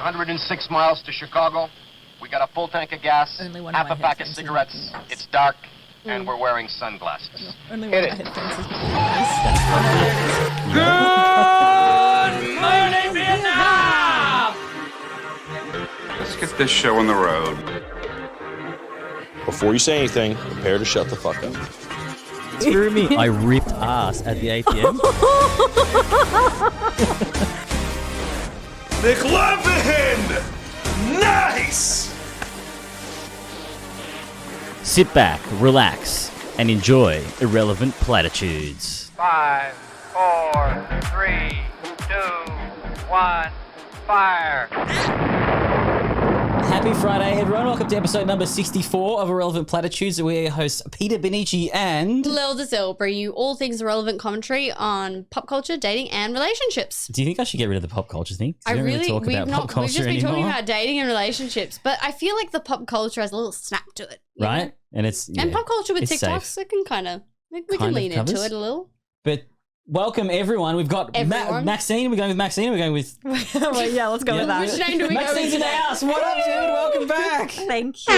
106 miles to Chicago. We got a full tank of gas, half a pack of cigarettes. It's dark, and we're wearing sunglasses. Only Hit one it. of my headphones is Good morning, Vietnam! Let's get this show on the road. Before you say anything, prepare to shut the fuck up. Screw me. I ripped ass at the ATM. McLovin! Nice! Sit back, relax, and enjoy irrelevant platitudes. 5, 4, 3, 2, 1, fire. Happy Friday, everyone. Welcome to episode number 64 of Irrelevant Platitudes. We're your hosts, Peter Benici and... Lil Dazil, bring you all things relevant commentary on pop culture, dating, and relationships. Do you think I should get rid of the pop culture thing? I don't really, talk about pop culture we've just been anymore. talking about dating and relationships, but I feel like the pop culture has a little snap to it. you Right? know? And it's... And yeah, pop culture with it's TikToks, safe. it can kind of, we Kind can of lean into covers. it a little. But welcome, everyone. We've got Everyone? Maxine. We're going with Maxine. We're going with... well, yeah, let's go with that. Which name do we go Maxine's with in the today? house. What up, dude? Welcome back. Thank you.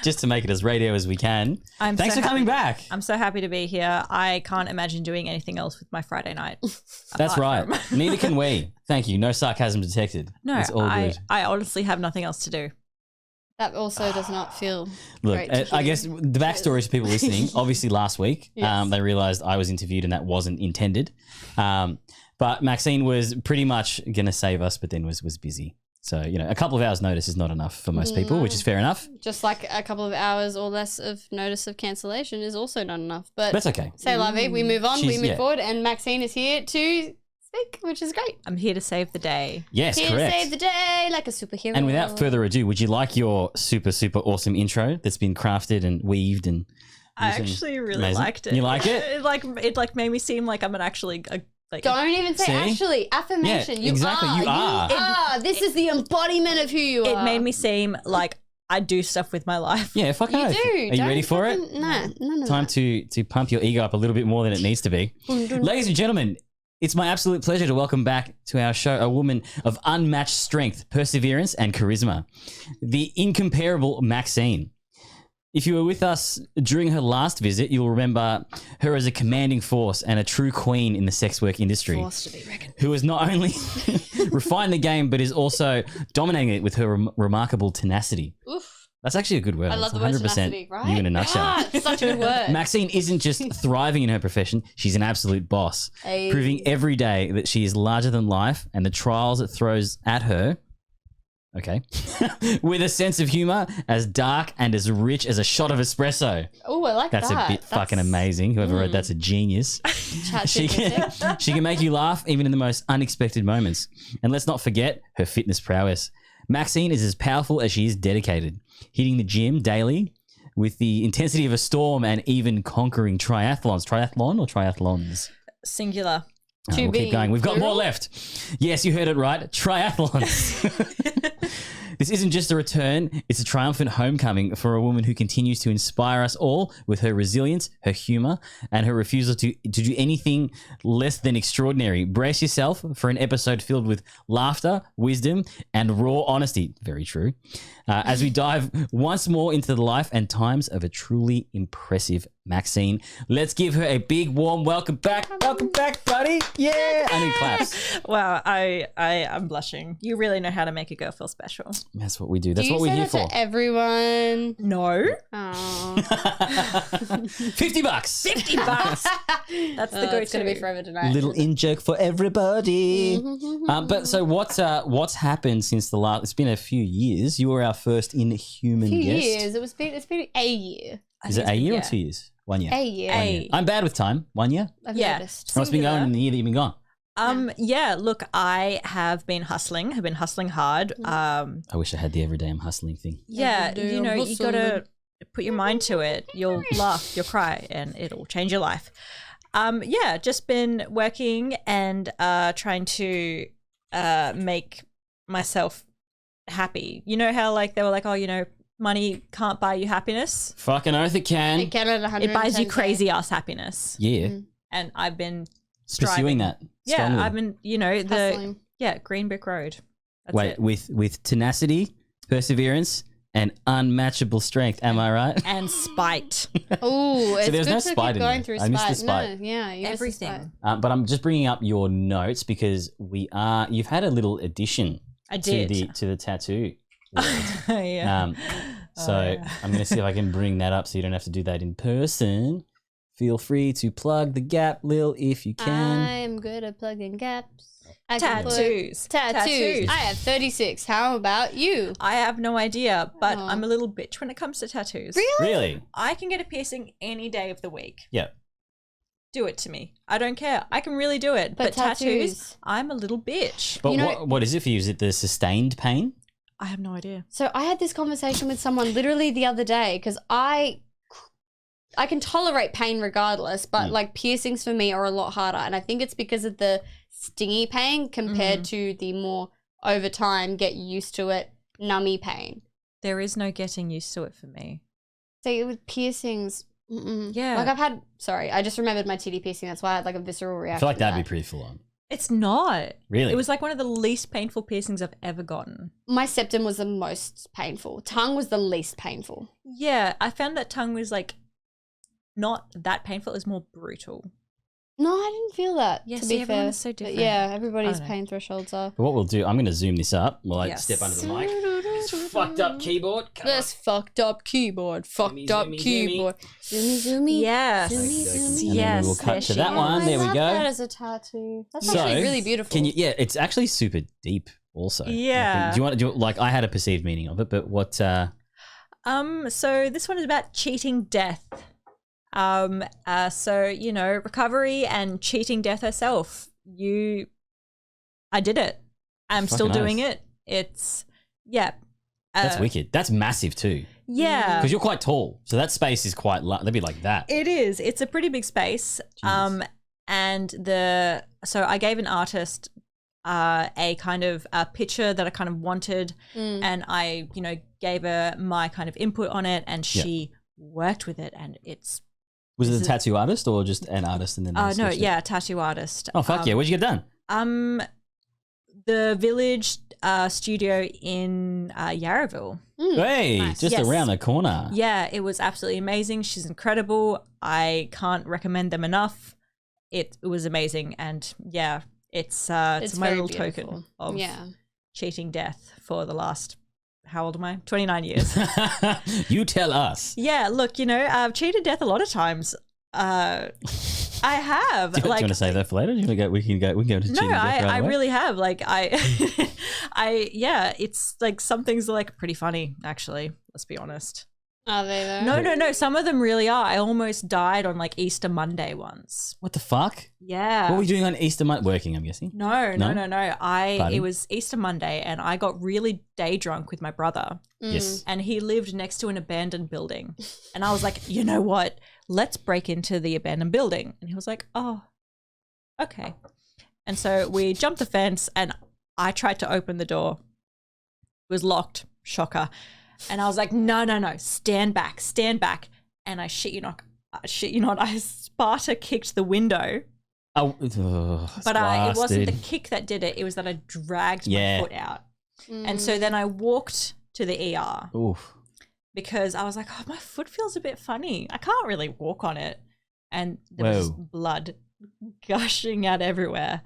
Just to make it as radio as we can. Thanks for coming back. I'm so happy to be here. I can't imagine doing anything else with my Friday night. That's right. apart from- Neither can we. Thank you. No sarcasm detected. No, it's all good. I honestly have nothing else to do. That also does not feel Look, great to I hear. guess the backstory is for people listening. Obviously, last week Yes. they realised I was interviewed and that wasn't intended. But Maxine was pretty much going to save us, but then was busy. So, you know, a couple of hours notice is not enough for most people, which is fair enough. Just like a couple of hours or less of notice of cancellation is also not enough. But That's okay. say la vie, we move on, we She's- move yeah. forward, and Maxine is here to speak, which is great. I'm here to save the day. Yes, Here correct. to save the day like a superhero. And without further ado, would you like your super awesome intro that's been crafted and weaved and I used and- actually really Amazing. liked it. You like it? It made me seem like I'm an actually Don't even say See? actually. Affirmation. Yeah, exactly, you are. You are. This is the embodiment of who you are. It made me seem like I do stuff with my life. Yeah, fuck You oath. do. Are you Don't ready for it? fucking- Nah, none of Time that. to pump your ego up a little bit more than it needs to be. Ladies and gentlemen, it's my absolute pleasure to welcome back to our show a woman of unmatched strength, perseverance, and charisma, the incomparable Maxine. If you were with us during her last visit, you'll remember her as a commanding force and a true queen in the sex work industry, Forced to be reckoned. who has not only refined the game, but is also dominating it with her remarkable tenacity. Oof. That's actually a good word. I love It's the word tenacity, right? you in a nutshell. Ah, it's such a good word. Maxine isn't just thriving in her profession, she's an absolute boss, Hey. proving every day that she is larger than life and the trials it throws at her, okay, with a sense of humour as dark and as rich as a shot of espresso. Oh, I like That's that. a bit fucking amazing. Whoever wrote that's a genius. Chat She can, she can make you laugh even in the most unexpected moments. And let's not forget her fitness prowess. Maxine is as powerful as she is dedicated, hitting the gym daily with the intensity of a storm and even conquering triathlons. Triathlon or triathlons? Singular. Oh, To we'll be keep going. We've got more plural? left. Yes, you heard it right. Triathlons. This isn't just a return, it's a triumphant homecoming for a woman who continues to inspire us all with her resilience, her humour, and her refusal to do anything less than extraordinary. Brace yourself for an episode filled with laughter, wisdom, and raw honesty. Very true. As we dive once more into the life and times of a truly impressive Maxine. Let's give her a big warm welcome back. Welcome back, buddy. Yeah. I need claps. Wow, I'm blushing. You really know how to make a girl feel special. That's what we do. That's Do you what we're say here that for. to everyone? No. Oh. $50. $50. That's the go-to. It's going to be forever tonight. Little in joke for everybody. But so what's happened since the last? It's been a few years. You were our first inhuman few guest. years. It's been a year. Is it a year Yeah. or 2 years? 1 year. A year. One year. I'm bad with time. 1 year. I've Yeah. noticed. What's been going in the year that you've been gone? Yeah, look, I have been hustling hard. I wish I had the everyday I'm hustling thing. Yeah, Every day you know, I'm you gotta hustling. put your mind to it. You'll laugh, you'll cry, and it'll change your life. Yeah, just been working and trying to make myself happy. You know how like they were like, oh, you know, money can't buy you happiness. Fucking oath it can. It can at 110. It buys you crazy ass happiness. Yeah. And I've been pursuing that. Strongly. I've been, Hustling. Green Brick Road. That's Wait, it. with tenacity, perseverance, and unmatchable strength. Am I right? And spite. Oh, it's there was good no to spite keep in going there. through I missed the spite. spite. No, yeah, you missed the Everything. spite. But I'm just bringing up your notes because you've had a little addition I did. to the tattoo world. Yeah. So I'm going to see if I can bring that up so you don't have to do that in person. Feel free to plug the gap, Lil, if you can. I'm good at plugging gaps. I can put Tattoos. Tattoos. I have 36. How about you? I have no idea, but Oh. I'm a little bitch when it comes to tattoos. Really? I can get a piercing any day of the week. Yeah. Do it to me. I don't care. I can really do it. But tattoos, I'm a little bitch. But You know- what is it for you? Is it the sustained pain? I have no idea. So I had this conversation with someone literally the other day because I can tolerate pain regardless, but like piercings for me are a lot harder. And I think it's because of the stingy pain compared to the more over time, get used to it, nummy pain. There is no getting used to it for me. So with piercings, Yeah. like I just remembered my titty piercing. That's why I had like a visceral reaction. I feel like to that'd that. be pretty full on. It's not. Really? It was like one of the least painful piercings I've ever gotten. My septum was the most painful. Tongue was the least painful. Yeah, I found that tongue was like not that painful. It was more brutal. No, I didn't feel that. Yeah, to see, be everyone fair. is so But different. yeah, I everybody's don't know. pain thresholds are. But what we'll do, I'm going to zoom this up while I Yes. step under the mic. This fucked up keyboard. Come This fucked up keyboard. Fucked up zoomy, zoomy. keyboard. Zoomy. Yes. Zoomy. And then we will Yes, cut there to she that is. one. There I we love go. that as a tattoo. That's So, actually really beautiful. Can you? Yeah, it's actually super deep. Also, Yeah. Do you want to do like I had a perceived meaning of it, but what? So this one is about cheating death. So recovery and cheating death herself. I did it. I'm still Fucking doing oath. it. It's That's wicked. That's massive too. Yeah. Because you're quite tall, so that space is quite. They'd be like that. It is. It's a pretty big space. Jesus. So I gave an artist a kind of a picture that I kind of wanted, and I gave her my kind of input on it, and she worked with it, and it's. Was it a tattoo artist or just an artist and then? Tattoo artist. Oh fuck yeah! Where'd you get it done? The Village studio in Yarraville. Hey, Nice. just Yes. around the corner. Yeah, it was absolutely amazing. She's incredible. I can't recommend them enough. It was amazing, and yeah, it's my very little beautiful. token of Yeah. cheating death for the last, how old am I? 29 years. You tell us. Yeah, look, I've cheated death a lot of times. I have. Do you want to say that for later? We can go to cheating No, death right I away? really have. Like it's like some things are like pretty funny, actually. Let's be honest. Are they though? No. Some of them really are. I almost died on like Easter Monday once. What the fuck? Yeah. What were you doing on Easter Monday? Working, I'm guessing. No. Party? It was Easter Monday, and I got really day drunk with my brother, Yes. and he lived next to an abandoned building, and I was like, you know what? Let's break into the abandoned building, and he was like, oh, okay, and so we jumped the fence, and I tried to open the door. It was locked. Shocker. And I was like, no, stand back. And I shit you not, I Sparta kicked the window. Oh, But it wasn't the kick that did it. It was that I dragged my foot out. And so then I walked to the ER Oof. because I was like, oh, my foot feels a bit funny. I can't really walk on it. And there was blood gushing out everywhere.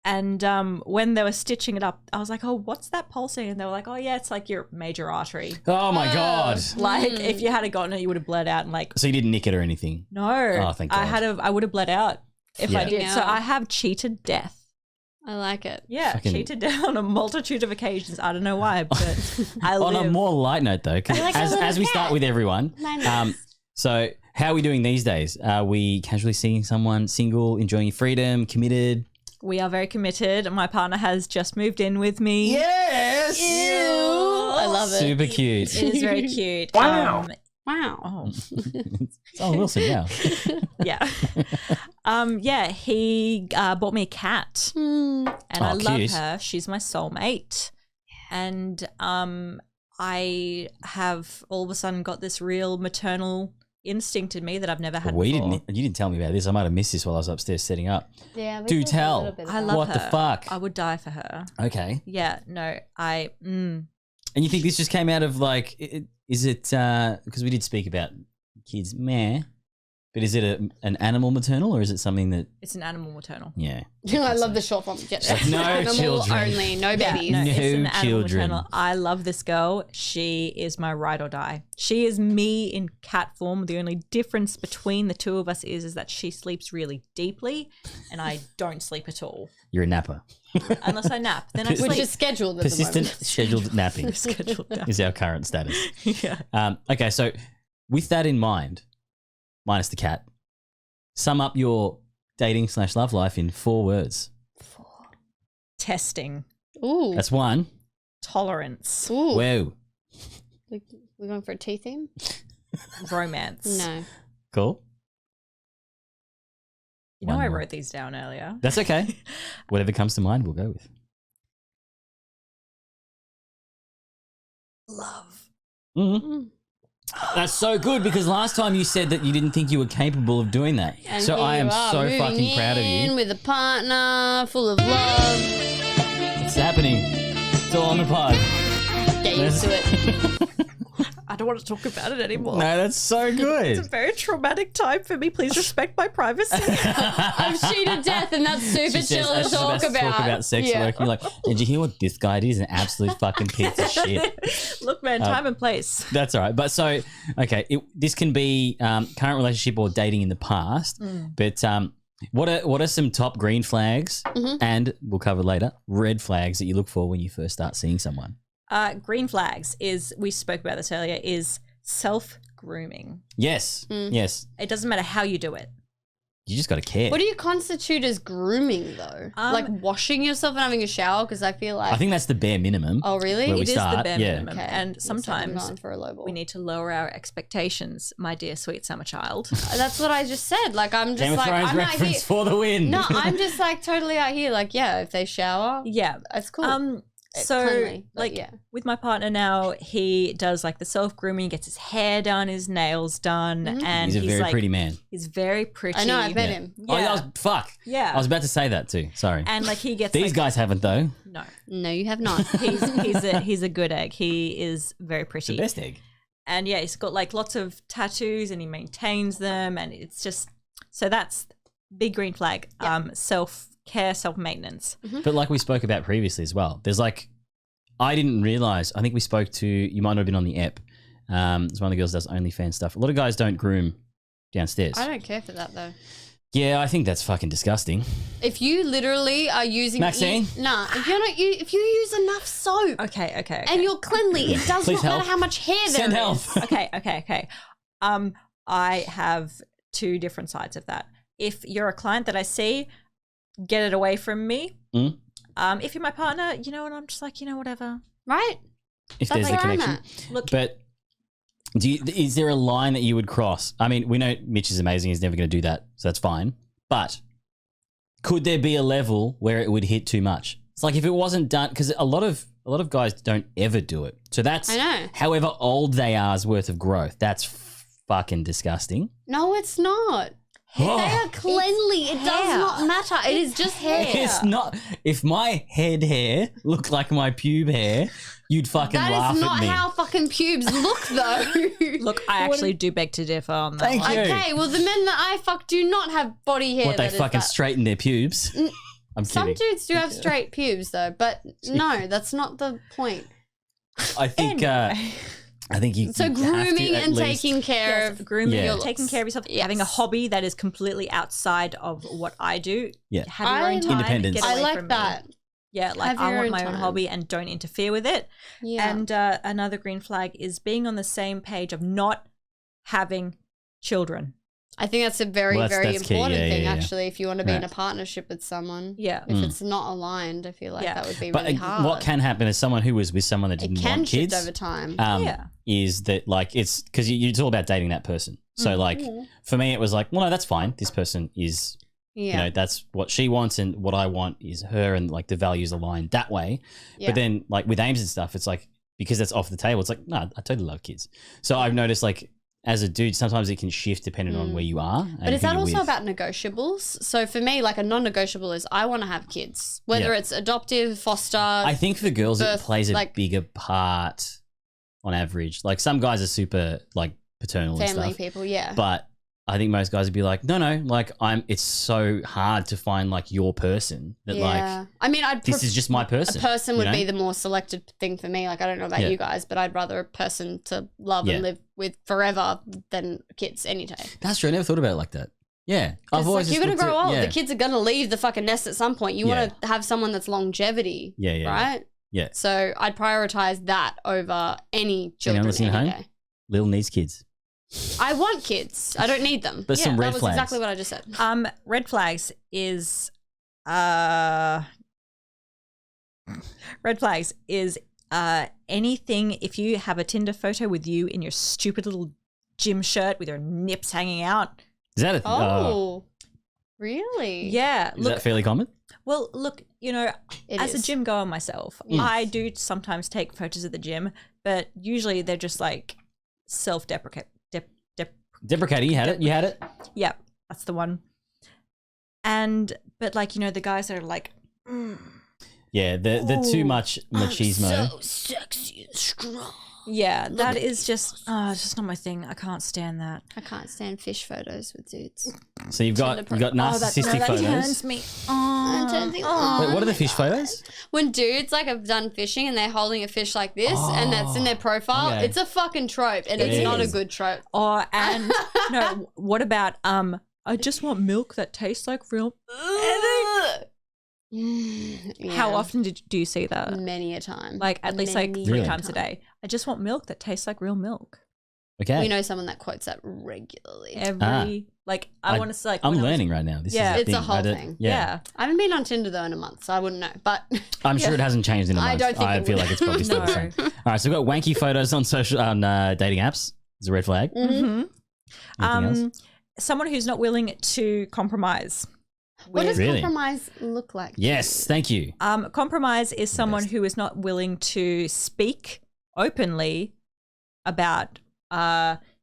And when they were stitching it up, I was like, oh, what's that pulsing? And they were like, oh, yeah, it's like your major artery. Oh my god. Like if you had gotten it, you would have bled out and like, So you didn't nick it or anything? no. Oh, thank God. I would have bled out if I Yeah. did. So Yeah. I have cheated death. I like it. Yeah, Fucking- cheated death on a multitude of occasions. I don't know why, but I On live. a more light note though, 'cause like a as little we start cat. with everyone, so how are we doing these days? Are we casually seeing someone single, enjoying your freedom, committed? We are very committed. My partner has just moved in with me. Yes. I love it. Super cute. It is very cute. Wow. Wow. Oh, Oh, Wilson, yeah. yeah. Yeah, he bought me a cat. And I Oh, love cute. her. She's my soulmate. And I have all of a sudden got this real maternal instinct in me that I've never had You before. didn't tell me about this. I might have missed this while I was upstairs setting up. Yeah, Do tell. I love What her. the fuck? I would die for her. Okay. Yeah, no, And you think this just came out of like, is it, because we did speak about kids, meh, but is it an animal maternal or is it something that, it's an animal maternal. yeah. I love the short form. like, no Animal children. only, no Yeah, babies. no, it's an No animal children. maternal. I love this girl. She is my ride or die. She is me in cat form. The only difference between the two of us is that she sleeps really deeply and I don't sleep at all. You're a napper. Unless I nap. Then I sleep. Which is scheduled at Persistent the moment. scheduled napping Scheduled nap. is our current status. Yeah. Okay, so with that in mind, minus the cat, sum up your dating/love life in 4 words. Testing. Ooh. That's 1. Tolerance. Ooh. Whoa. We're going for a tea theme? Romance. No. Cool. You know, One I more. wrote these down earlier. That's okay. Whatever comes to mind, we'll go with. Love. Mhm. That's so good because last time you said that you didn't think you were capable of doing that. And So I here am you are, so moving fucking proud of in you. with a partner full of love. It's happening. It's all on the pod. Get used to it. I don't want to talk about it anymore. No, that's so It's a good. very traumatic time for me. Please respect my privacy. I'm she to death, and that's super She says, chill as to she's talk about to talk about sex Yeah. work, you're like, did you hear what this guy did? He's an absolute fucking piece of shit. Look, man, time and place. That's all right. But so, okay, this can be current relationship or dating in the past. But what are some top green flags and we'll cover later red flags that you look for when you first start seeing someone? Green flags is, we spoke about this earlier, is self-grooming. Yes, yes. It doesn't matter how you do it. You just got to care. What do you constitute as grooming, though? Like washing yourself and having a shower? Because I feel like. I think that's the bare minimum. Oh, really? Where we It is the start, bare yeah. minimum. Okay. And Looks like I'm sometimes going for a low ball. we need to lower our expectations, my dear sweet summer child. That's what I just said. Like, I'm just Game of like, Thrones I'm out here. reference for the win. No, I'm just like totally out here. Like, yeah, if they shower, Yeah. it's cool. So, cleanly, but like, yeah. with my partner now, he does like the self grooming, gets his hair done, his nails done, and He's a very like, pretty man. He's very pretty. I know, I've met him. Oh, Yeah. fuck. Yeah. I was about to say that too. Sorry. And like he gets These like, guys haven't though. No, No, you have not. he's a good egg. He is very It's pretty. the best egg. And yeah, he's got like lots of tattoos and he maintains them, and it's just so that's big green flag. Self care, self maintenance. But like we spoke about previously as well, there's like, I didn't realize, I think we spoke to, you might not have been on the app. It's one of the girls that does OnlyFans stuff. A lot of guys don't groom downstairs. I don't care for that though. Yeah, I think that's fucking disgusting. If you literally are using Maxine? if you're not if you use enough soap Okay. and you're cleanly, it does Please not help. matter how much hair there Send is. help. Okay. I have two different sides of that. If you're a client that I see, get it away from me. Mm. If you're my partner, you know, and I'm just like, you know, whatever. Right? If That's there's the where I'm connection. at. Look, But is there a line that you would cross? I mean, we know Mitch is amazing. He's never going to do that. So that's fine. But could there be a level where it would hit too much? It's like if it wasn't done, because a lot of guys don't ever do it. So that's, I know. however old they are's worth of growth. That's fucking disgusting. No, it's not. They are cleanly. It does not matter. It is just hair. It's not. If my head hair looked like my pube hair, you'd fucking That laugh is at not me. how fucking pubes look, though. look, I actually do beg to differ on that. Thank one. you. Okay, well, the men that I fuck do not have body hair. What, they that is fucking that. straighten their pubes? I'm Some kidding. dudes do have straight pubes, though, but no, that's not the point. I think. I think you. So you have to grooming at and least- taking care Yes, of grooming, Yeah. your taking looks. care of yourself, Yes. having a hobby that is completely outside of what I do. Yeah. Have your I own time. Independence. Get I away like from that. Me. Yeah, like Have I your want own my own time. hobby and don't interfere with it. Yeah. And another green flag is being on the same page of not having children. I think that's a very, Well, that's very key. important Yeah, thing, yeah, yeah. actually, if you want to be in Right. a partnership with someone. Yeah. If it's not aligned, I feel like Yeah. that would be But really hard. what can happen as someone who was with someone that it didn't can want shift kids over time. Yeah. is that like it's because it's all about dating that person. So like for me, it was like, well, no, that's fine. This person is, Yeah. you know, that's what she wants and what I want is her, and like the values aligned that way. Yeah. But then like with Ames and stuff, it's like because that's off the table. It's like no, I totally love kids. So I've noticed like as a dude, sometimes it can shift depending on where you are. But is that also about negotiables? So for me, like a non-negotiable is I want to have kids, whether it's adoptive, foster. I think for girls birth, it plays a like- bigger part on average. Like some guys are super like paternal and family stuff, people, yeah. but I think most guys would be like, no, like it's so hard to find like your person that like I mean, this is just my person. A person would you know? be the more selected thing for me. Like I don't know about you guys, but I'd rather a person to love and live with forever than kids any day. That's true. I never thought about it like that. Yeah, I've always you're just gonna grow looked old. at- The kids are gonna leave the fucking nest at some point. You want to have someone that's longevity. Right. Yeah. So I'd prioritize that over any children listening any at home? day. Lil needs kids. I want kids. I don't need them. But some red that was flags. exactly what I just said. Red flags is anything if you have a Tinder photo with you in your stupid little gym shirt with your nips hanging out. Is that a Really? Yeah. is that fairly common? Well, look, you know, It as a is. gym goer myself, I do sometimes take photos at the gym, but usually they're just like self-deprecate. Deprecating, you had it. You had it. Yeah, that's the one. But like, you know, the guys that are like, Yeah, the too much machismo. So sexy and strong. yeah, that is just, it's just not my thing. I can't stand that. I can't stand fish photos with dudes. So you've got narcissistic that photos. turns me Wait, what are the fish photos? When dudes like have done fishing and they're holding a fish like this and that's in their profile, okay. it's a fucking trope and It it's not a is. good trope. And no, what about, I just want milk that tastes like real. How often do you see that? Many a time. Like at least like Many 3 a times a time. day. I just want milk that tastes like real milk. Okay. We know someone that quotes that regularly. Like I want to say, like, I'm when I was- learning right now. This Yeah. is It's a whole I don't- thing. Yeah. I haven't been on Tinder though in a month, so I wouldn't know. But I'm sure it hasn't changed in a month. I don't think I it feel would. like it's probably still the same. No. All right, so we've got wanky photos on dating apps. It's a red flag. Mhm. Anything else? Someone who's not willing to compromise. what does Really? compromise look like? to Yes, you? thank you. Compromise is someone best. who is not willing to speak openly about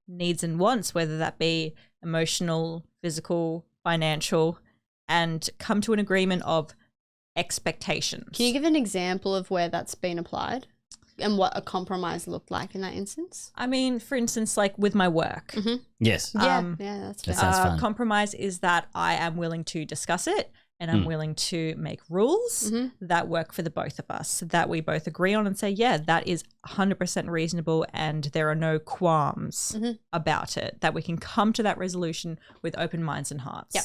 needs and wants, whether that be emotional, physical, financial, and come to an agreement of expectations. Can you give an example of where that's been applied and what a compromise looked like in that instance? I mean, for instance, like with my work, Yes. Yeah, that's fair. That sounds fun. compromise is that I am willing to discuss it and I'm willing to make rules that work for the both of us, that we both agree on and say, yeah, that is 100% reasonable and there are no qualms about it, that we can come to that resolution with open minds and hearts. Yep.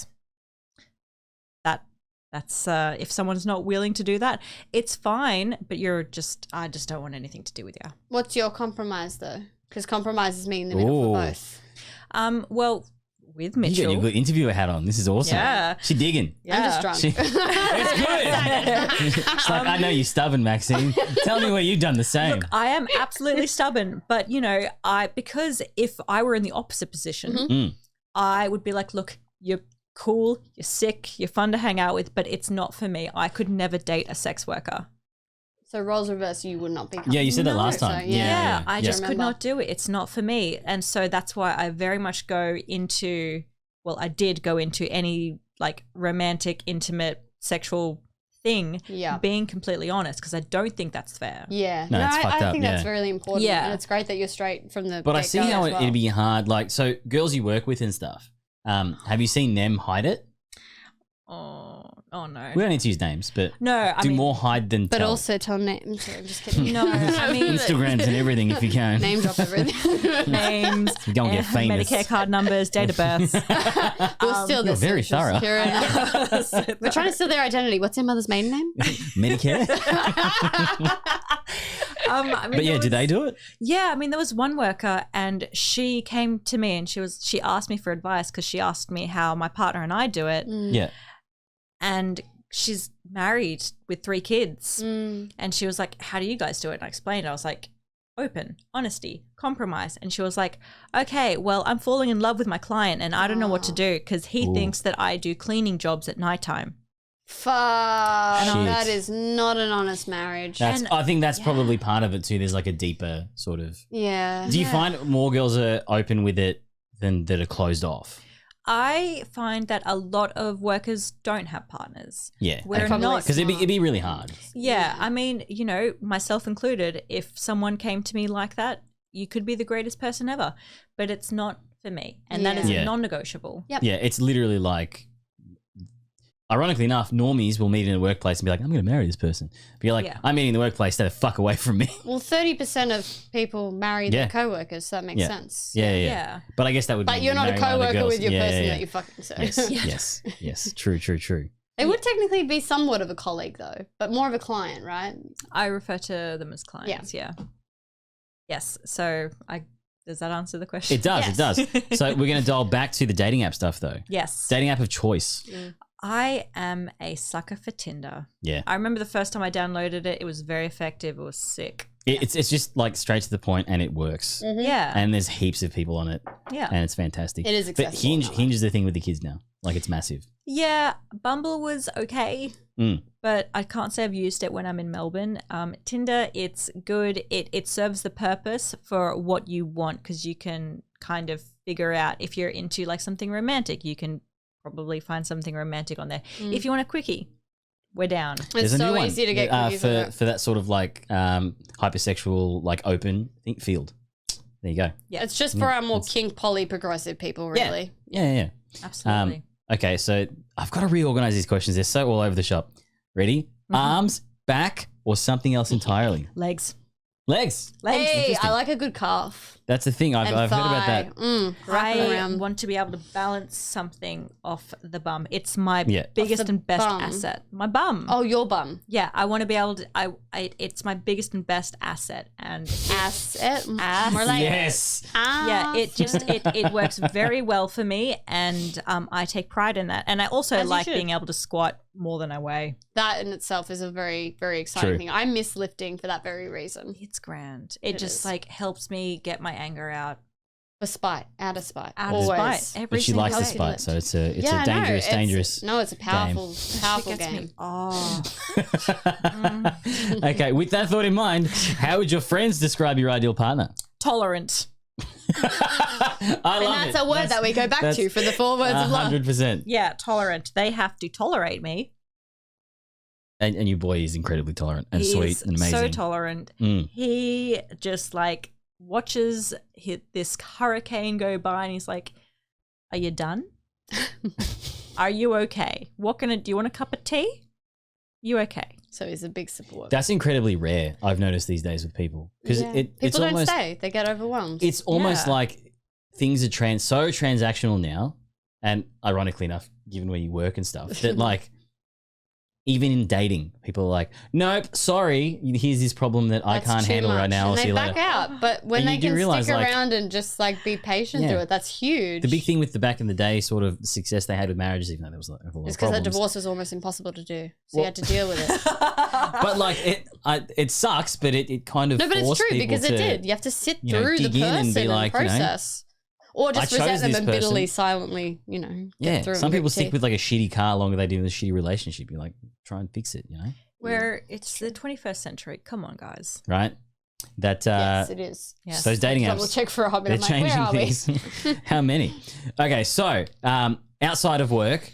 That's if someone's not willing to do that, it's fine, but I just don't want anything to do with you. What's your compromise though? Because compromise is me in the middle for Ooh. both. Well, with You Mitchell. got your good interviewer hat on. This is awesome. Yeah. She digging. I'm just drunk. She- It's good. It's like, I know you're stubborn, Maxine. Tell me where you've done the same. I am absolutely stubborn, but you know, because if I were in the opposite position, I would be like, look, you're cool, you're sick, you're fun to hang out with, but it's not for me. I could never date a sex worker. So roles reverse, you would not be. Yeah, you said that last So, time. Yeah, I yeah. just could Remember. not do it. It's not for me. And so that's why I very much go into, well, I did go into any like romantic, intimate, sexual thing being completely honest, because I don't think that's fair. Yeah. No, it's fucked I up, think that's yeah. really important. Yeah. And it's great that you're straight from the But I see get-go how as well. it'd be hard. Like, so girls you work with and stuff, have you seen them hide it? Oh no. We don't need to use names, but No, I do mean, more hide than But tell. also tell names. Sorry, I'm just kidding. no, I mean, Instagrams and everything if you can. Name drop everything. names, You don't get famous. Medicare card numbers, date of births. We'll steal You're this. very thorough. We're trying to steal their identity. What's their mother's maiden name? Medicare? I mean, But yeah, do they do it? Yeah, I mean, there was one worker, and she came to me, and she asked me for advice because she asked me how my partner and I do it, Yeah. and she's married with 3 kids, and she was like, "How do you guys do it?" And I explained. I was like, "Open, honesty, compromise," and she was like, "Okay, well, I'm falling in love with my client, and I don't know what to do because he thinks that I do cleaning jobs at nighttime." Fuck. That is not an honest marriage. I think that's probably part of it too. There's like a deeper sort of. Yeah. Do you find more girls are open with it than that are closed off? I find that a lot of workers don't have partners. Yeah. We're not. Because it'd be really hard. Yeah. I mean, you know, myself included, if someone came to me like that, you could be the greatest person ever, but it's not for me. And that is non-negotiable. Yep. Yeah, it's literally like, ironically enough, normies will meet in a workplace and be like, I'm going to marry this person. But you're like, I'm meeting in the workplace, stay the fuck away from me. Well, 30% of people marry their co-workers, so that makes sense. Yeah. But I guess that would But be you're not a marrying other co-worker girls. with your person that you fucking so. Yes. True. They would technically be somewhat of a colleague though, but more of a client, right? I refer to them as clients, yeah. Yes, so does that answer the question? It does, it does. So we're going to dial back to the dating app stuff though. Yes. Dating app of choice. I am a sucker for Tinder. Yeah. I remember the first time I downloaded it, it was very effective. It was sick. It's just like straight to the point and it works. Yeah. And there's heaps of people on it. Yeah. And it's fantastic. It is accessible. But Hinge is the thing with the kids now. Like it's massive. Yeah, Bumble was okay, but I can't say I've used it when I'm in Melbourne. Tinder, it's good. It serves the purpose for what you want because you can kind of figure out if you're into like something romantic, you can probably find something romantic on there. If you want a quickie, we're down. It's so easy to get quickies for that sort of like hypersexual, like open field. There you go. Yeah, it's just for our more kink poly progressive people, really. Yeah. Absolutely. Okay, so I've got to reorganize these questions. They're so all over the shop. Ready? Arms, back, or something else entirely? Legs. Legs. Hey, I like a good calf. That's the thing. I've heard about that. I want to be able to balance something off the bum. It's my biggest and best asset. My bum. Oh, your bum. Yeah, I want to be able to. It's my biggest and best asset. And asset. More like yes. Yeah, it works very well for me, and I take pride in that. And I also like being able to squat more than I weigh. That in itself is a very, very exciting thing. I miss lifting for that very reason. It's grand. It just like helps me get my anger out. For spite, out of spite, out of spite. But she likes the spite, so it's a dangerous. No, it's a powerful game. game. Oh. Okay, with that thought in mind, how would your friends describe your ideal partner? Tolerant. That's a word that we go back to for the 4 words of love. 100%. Yeah, tolerant. They have to tolerate me. And your boy is incredibly tolerant and sweet and amazing. So tolerant. He just like watches this hurricane go by and he's like, "Are you done? Are you okay? Do you want a cup of tea? You okay?" So he's a big support. That's incredibly rare. I've noticed these days with people because people don't stay; they get overwhelmed. It's almost like things are so transactional now, and ironically enough, given where you work and stuff, that like. Even in dating, people are like, "Nope, sorry. Here's this problem that I can't handle right now. I'll see you later." And they back out, but when they can stick around and just like be patient through it, that's huge. The big thing with the back in the day sort of success they had with marriages, even though there was like a lot of problems. It's because the divorce was almost impossible to do, so you had to deal with it. But like it sucks, but it kind of no, but it's forced true people because it did. You have to sit through the dig in and be person like, and process. Or just resent them and bitterly, silently, get through it. Some people stick with like a shitty car longer than they do with a shitty relationship. You're like, try and fix it, Where it's the 21st century. Come on, guys. Right? That yes, it is. Yes. Those dating apps. Double check for a hobby. They're changing things. How many? Okay, so outside of work,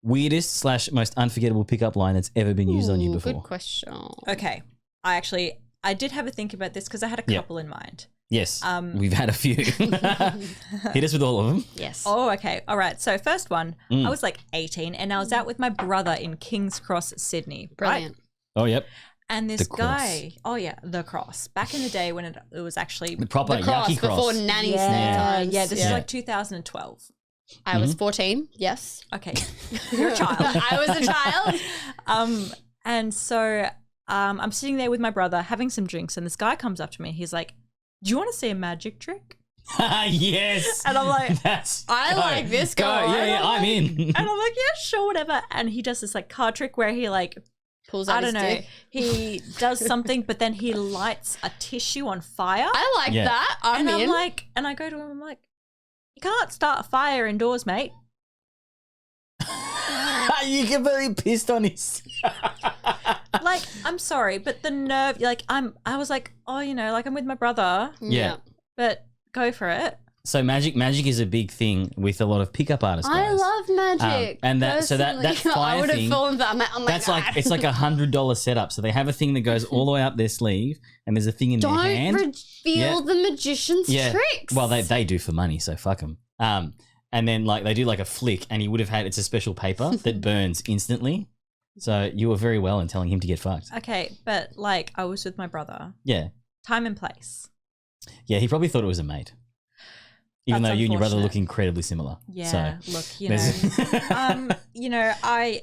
weirdest / most unforgettable pickup line that's ever been used on you before. Good question. Okay, I did have a think about this because I had a couple in mind. Yes, we've had a few. Hit us with all of them. Yes. Oh, okay. All right. So first one, I was like 18 and I was out with my brother in King's Cross, Sydney. Brilliant. Right? Oh, yep. And this guy, the cross. Back in the day when it was actually the proper the cross, yucky cross. Before nanny times. Yeah, this is like 2012. I was 14, yes. Okay. You're a child. I was a child. And so I'm sitting there with my brother having some drinks and this guy comes up to me. He's like, "Do you want to see a magic trick?" Yes. And I'm like, I like this guy. Yeah, I'm in. And I'm like, yeah, sure, whatever. And he does this like card trick where he like pulls out his dick. He does something, but then he lights a tissue on fire. I like that. I'm like, and I go to him, I'm like, "You can't start a fire indoors, mate." You completely pissed on his. Like, I'm sorry, but the nerve, like, I was like, oh, you know, like I'm with my brother, Yeah. but go for it. So magic is a big thing with a lot of pickup artists. I guys. love magic. And that personally. fire I would have thing, fallen for that. Oh my that's God. like it's like $100 setup. So they have a thing that goes all the way up their sleeve, and there's a thing in their hand. Don't reveal the magician's tricks. Well, they do for money, so fuck them. And then like they do like a flick, and he would have had it's a special paper that burns instantly. So you were very well in telling him to get fucked. Okay, but like I was with my brother. Yeah. Time and place. Yeah, he probably thought it was a mate. Even That's though you and your brother unfortunate. look incredibly similar. Yeah, So, look, you know,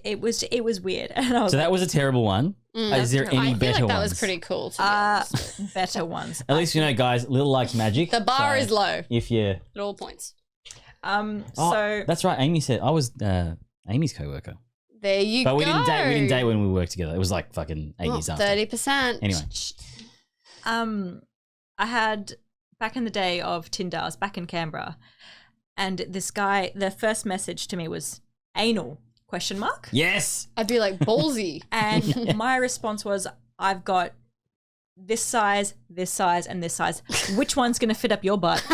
it was weird, and I was so that was a terrible one. Is there any I feel better like that ones? was pretty cool. To be honest. better ones. At least you know, guys, Lil likes magic. The bar so is low If you, at all points. So that's right. Amy said I was Amy's co-worker, There you but go. we didn't date. We didn't date when we worked together. It was like fucking 8 years after. 30%. Anyway, I had back in the day of Tinder. I was back in Canberra, and this guy, the first message to me was anal ? yes. I'd be like ballsy. And my response was, I've got this size, and this size. Which one's going to fit up your butt?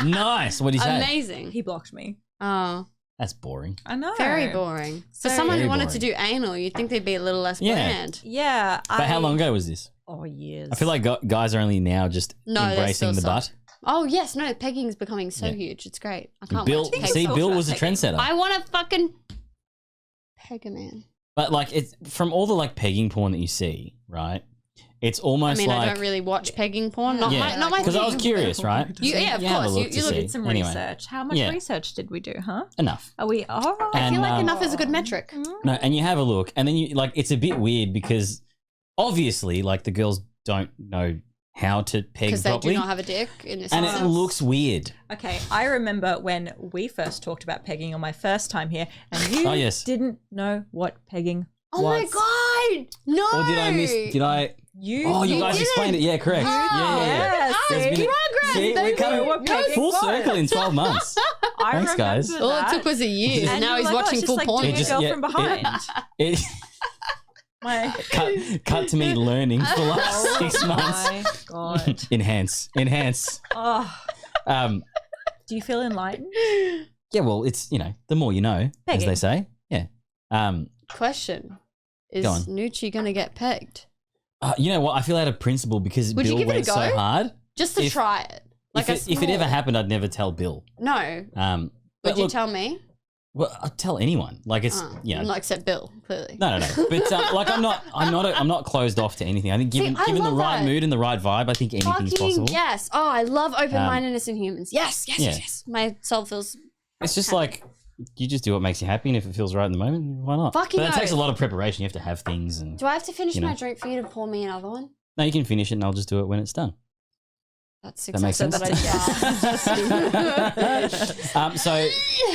Nice. What did he say? Amazing. He blocked me. Oh, That's boring. I know. very boring. For So- someone who Very wanted boring. to do anal, you'd think they'd be a little less Yeah. bland. Yeah. But how long ago was this? Oh, years. I feel like guys are only now just No, they're embracing still the butt. Oh, yes. No, pegging's becoming so Yeah. huge. It's great. I can't Bill, wait to peg see, so Bill about was a pegging. trendsetter. I want to fucking peg a man. But like, it's from all the like pegging porn that you see, right? It's almost I mean, like I don't really watch pegging porn. Not Yeah. my Because I was thing. curious, right? Yeah, of have a course. look You to look see. at did some Anyway. research. How much Yeah. research did we do, huh? Enough. Are we? Oh, I feel like And, enough is a good metric. No, and you have a look, and then you like it's a bit weird because obviously, like the girls don't know how to peg Because they properly, do not have a dick in this and instance. it looks weird. okay. I remember when we first talked about pegging on my first time here, and you Oh, yes. didn't know what pegging Oh was. my god! No. Or did I miss? Did I? You. Oh, you guys didn't. explained it. Yeah, correct. Oh, yeah. Oh, There's been a- progress, See, we're baby. coming What pegging full was. circle in 12 months. I Thanks, guys. remember All it that. took was a year. And now you he's were like, watching oh, it's full just porn. Like It doing just- a girl yeah, from behind. It My. cut to me learning for the last 6 months. My God. Enhance. Oh, Um, do you feel enlightened? yeah, well, it's the more you know, Pegging. as they say. Yeah. Question. Is Go on. Nucci going to get pegged? You know what? I feel out of principle because Would you Bill give it a went so go? hard. Just to If- try it. Like if it ever happened, I'd never tell Bill. No. But Would you look, tell me? Well, I'll tell anyone. Like it's Not except Bill, clearly. No. But like I'm not closed off to anything. I think given I the love right that. mood and the right vibe, I think anything's Fucking possible. yes. Oh, I love open-mindedness in humans. Yes. Yeah. My soul feels It's just like you just do what makes you happy, and if it feels right in the moment, why not? Fucking but that takes a oath. lot of prepreparation. You have to have things, and Do I have to finish You know. my drink for you to pour me another one? no, you can finish it, and I'll just do it when it's done. That's That makes exactly what I did. So,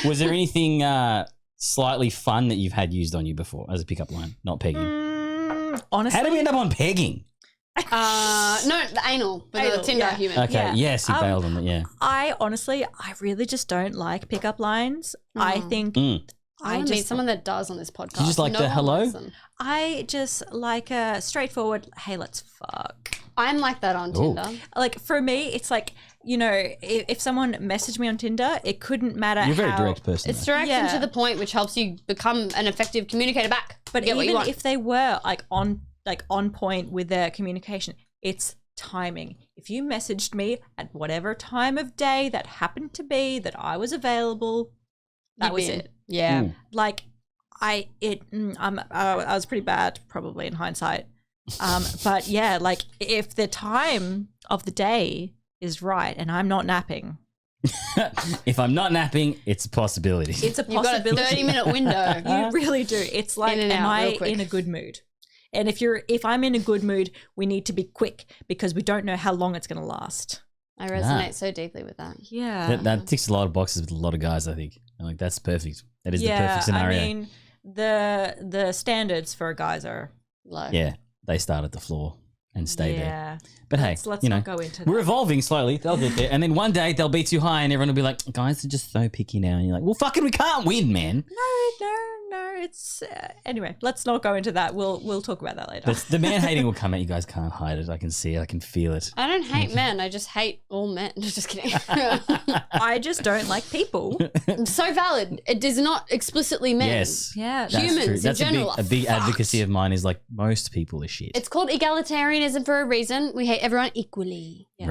was there anything slightly fun that you've had used on you before as a pickup line, not pegging? Honestly, How did we end up on pegging? No, the anal, but the Anal, Tinder yeah. human. Okay, Yeah. yes, you bailed on it. Yeah. I really just don't like pickup lines. I think I want to meet someone that does on this podcast. You just like No the one hello? likes them. I just like a straightforward, hey, let's fuck. I'm like that on Ooh. Tinder. Like for me, it's like, if someone messaged me on Tinder, it couldn't matter You're a very how, direct person. It's though. direct Yeah. and to the point, which helps you become an effective communicator back. But Get what you even want. if they were on point with their communication, it's timing. If you messaged me at whatever time of day that happened to be that I was available, that You'd was be in. it. Yeah. Like I was pretty bad probably in hindsight. But yeah, like if the time of the day is right and I'm not napping, If I'm not napping, it's a possibility. it's a You've got a possibility. 30-minute window. You really do. It's like, In and am out real I quick. in a good mood? And if I'm in a good mood, we need to be quick because we don't know how long it's going to last. I resonate so deeply with that. Yeah. That ticks a lot of boxes with a lot of guys, I think. I'm like, that's perfect. That is the perfect scenario. I mean, the standards for guys are Low. yeah, they start at the floor. and stay there. Yeah. But hey, Let's you know, not go into we're that. evolving slowly. They'll get there. And then one day they'll be too high and everyone will be like, guys are just so picky now. And you're like, well, fucking we can't win, man. No, it's anyway, let's not go into that. We'll talk about that later. The man hating will come out. You guys can't hide it. I can see it. I can feel it. I don't hate men. I just hate all men. Just kidding. I just don't like people. So valid. It is not explicitly men. Yes. Yeah. That's Humans true. in That's general a are big fucked. advocacy of mine is like most people are shit. It's called egalitarianism for a reason. We hate everyone equally. Yes.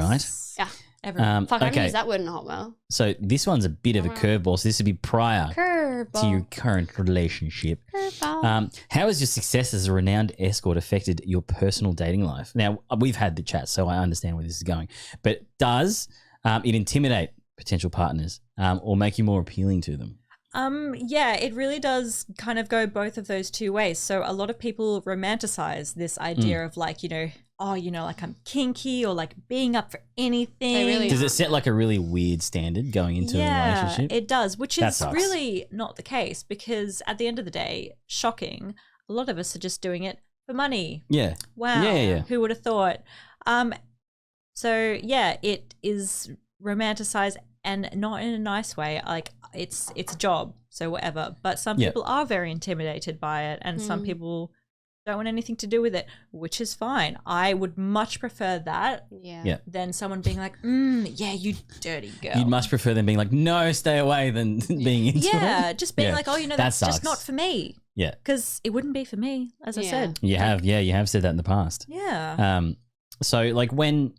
Right? Yeah. Everyone. Fuck, I haven't okay. used that word in a hot while. So this one's a bit of a curveball. So this would be prior Curveball. to your current relationship. Curveball. How has your success as a renowned escort affected your personal dating life? Now, we've had the chat, so I understand where this is going. But does it intimidate potential partners or make you more appealing to them? Yeah, it really does kind of go both of those two ways. So a lot of people romanticize this idea of like, you know, oh, you know, like I'm kinky or like being up for anything. They really Does it set like a really weird standard going into a relationship? It does, which That is sucks. really not the case because at the end of the day, shocking, a lot of us are just doing it for money. Yeah. Wow. Yeah. Who would have thought? So yeah, it is romanticized and not in a nice way. Like it's a job, so whatever. But some Yeah. people are very intimidated by it, and some people don't want anything to do with it, which is fine. I would much prefer that Yeah. than someone being like, yeah, you dirty girl. You'd much prefer them being like, no, stay away than being into it. yeah, just being Yeah. like, oh, you know, That that's just sucks. not for me. Yeah. Because it wouldn't be for me, as I Yeah. said. You have said that in the past. Yeah. So like when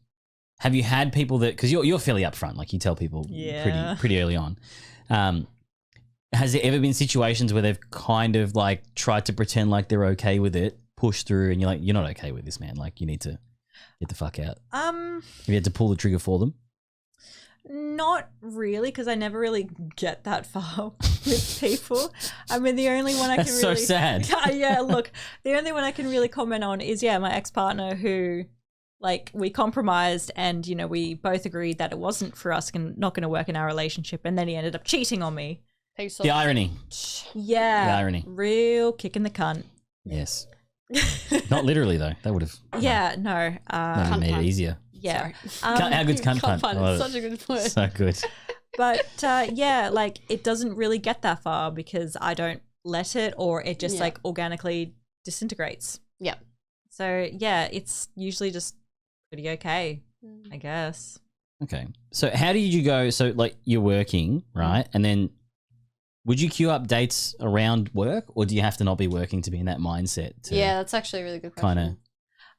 have you had people that because you're fairly upfront, like you tell people Yeah. pretty early on. Has there ever been situations where they've kind of like tried to pretend like they're okay with it, push through, and you're like, you're not okay with this, man. Like you need to get the fuck out. Have you had to pull the trigger for them? Not really, because I never really get that far with people. I mean, the only one I That's can so really sad. yeah, look, the only one I can really comment on is my ex-partner who, like, we compromised and you know we both agreed that it wasn't for us and not going to work in our relationship, and then he ended up cheating on me. The irony. Yeah, The irony. real kick in the cunt. Yes. Not literally though. That would have Yeah, no, maybe made it easier. yeah. How good's cunt Can't punt? find I love it. Such a good word. So good. But yeah, like it doesn't really get that far because I don't let it, or it just like organically disintegrates. Yeah. So yeah, it's usually just pretty okay, I guess. Okay. So how did you go? So like you're working, right? And then would you queue up dates around work, or do you have to not be working to be in that mindset? Yeah, that's actually a really good question.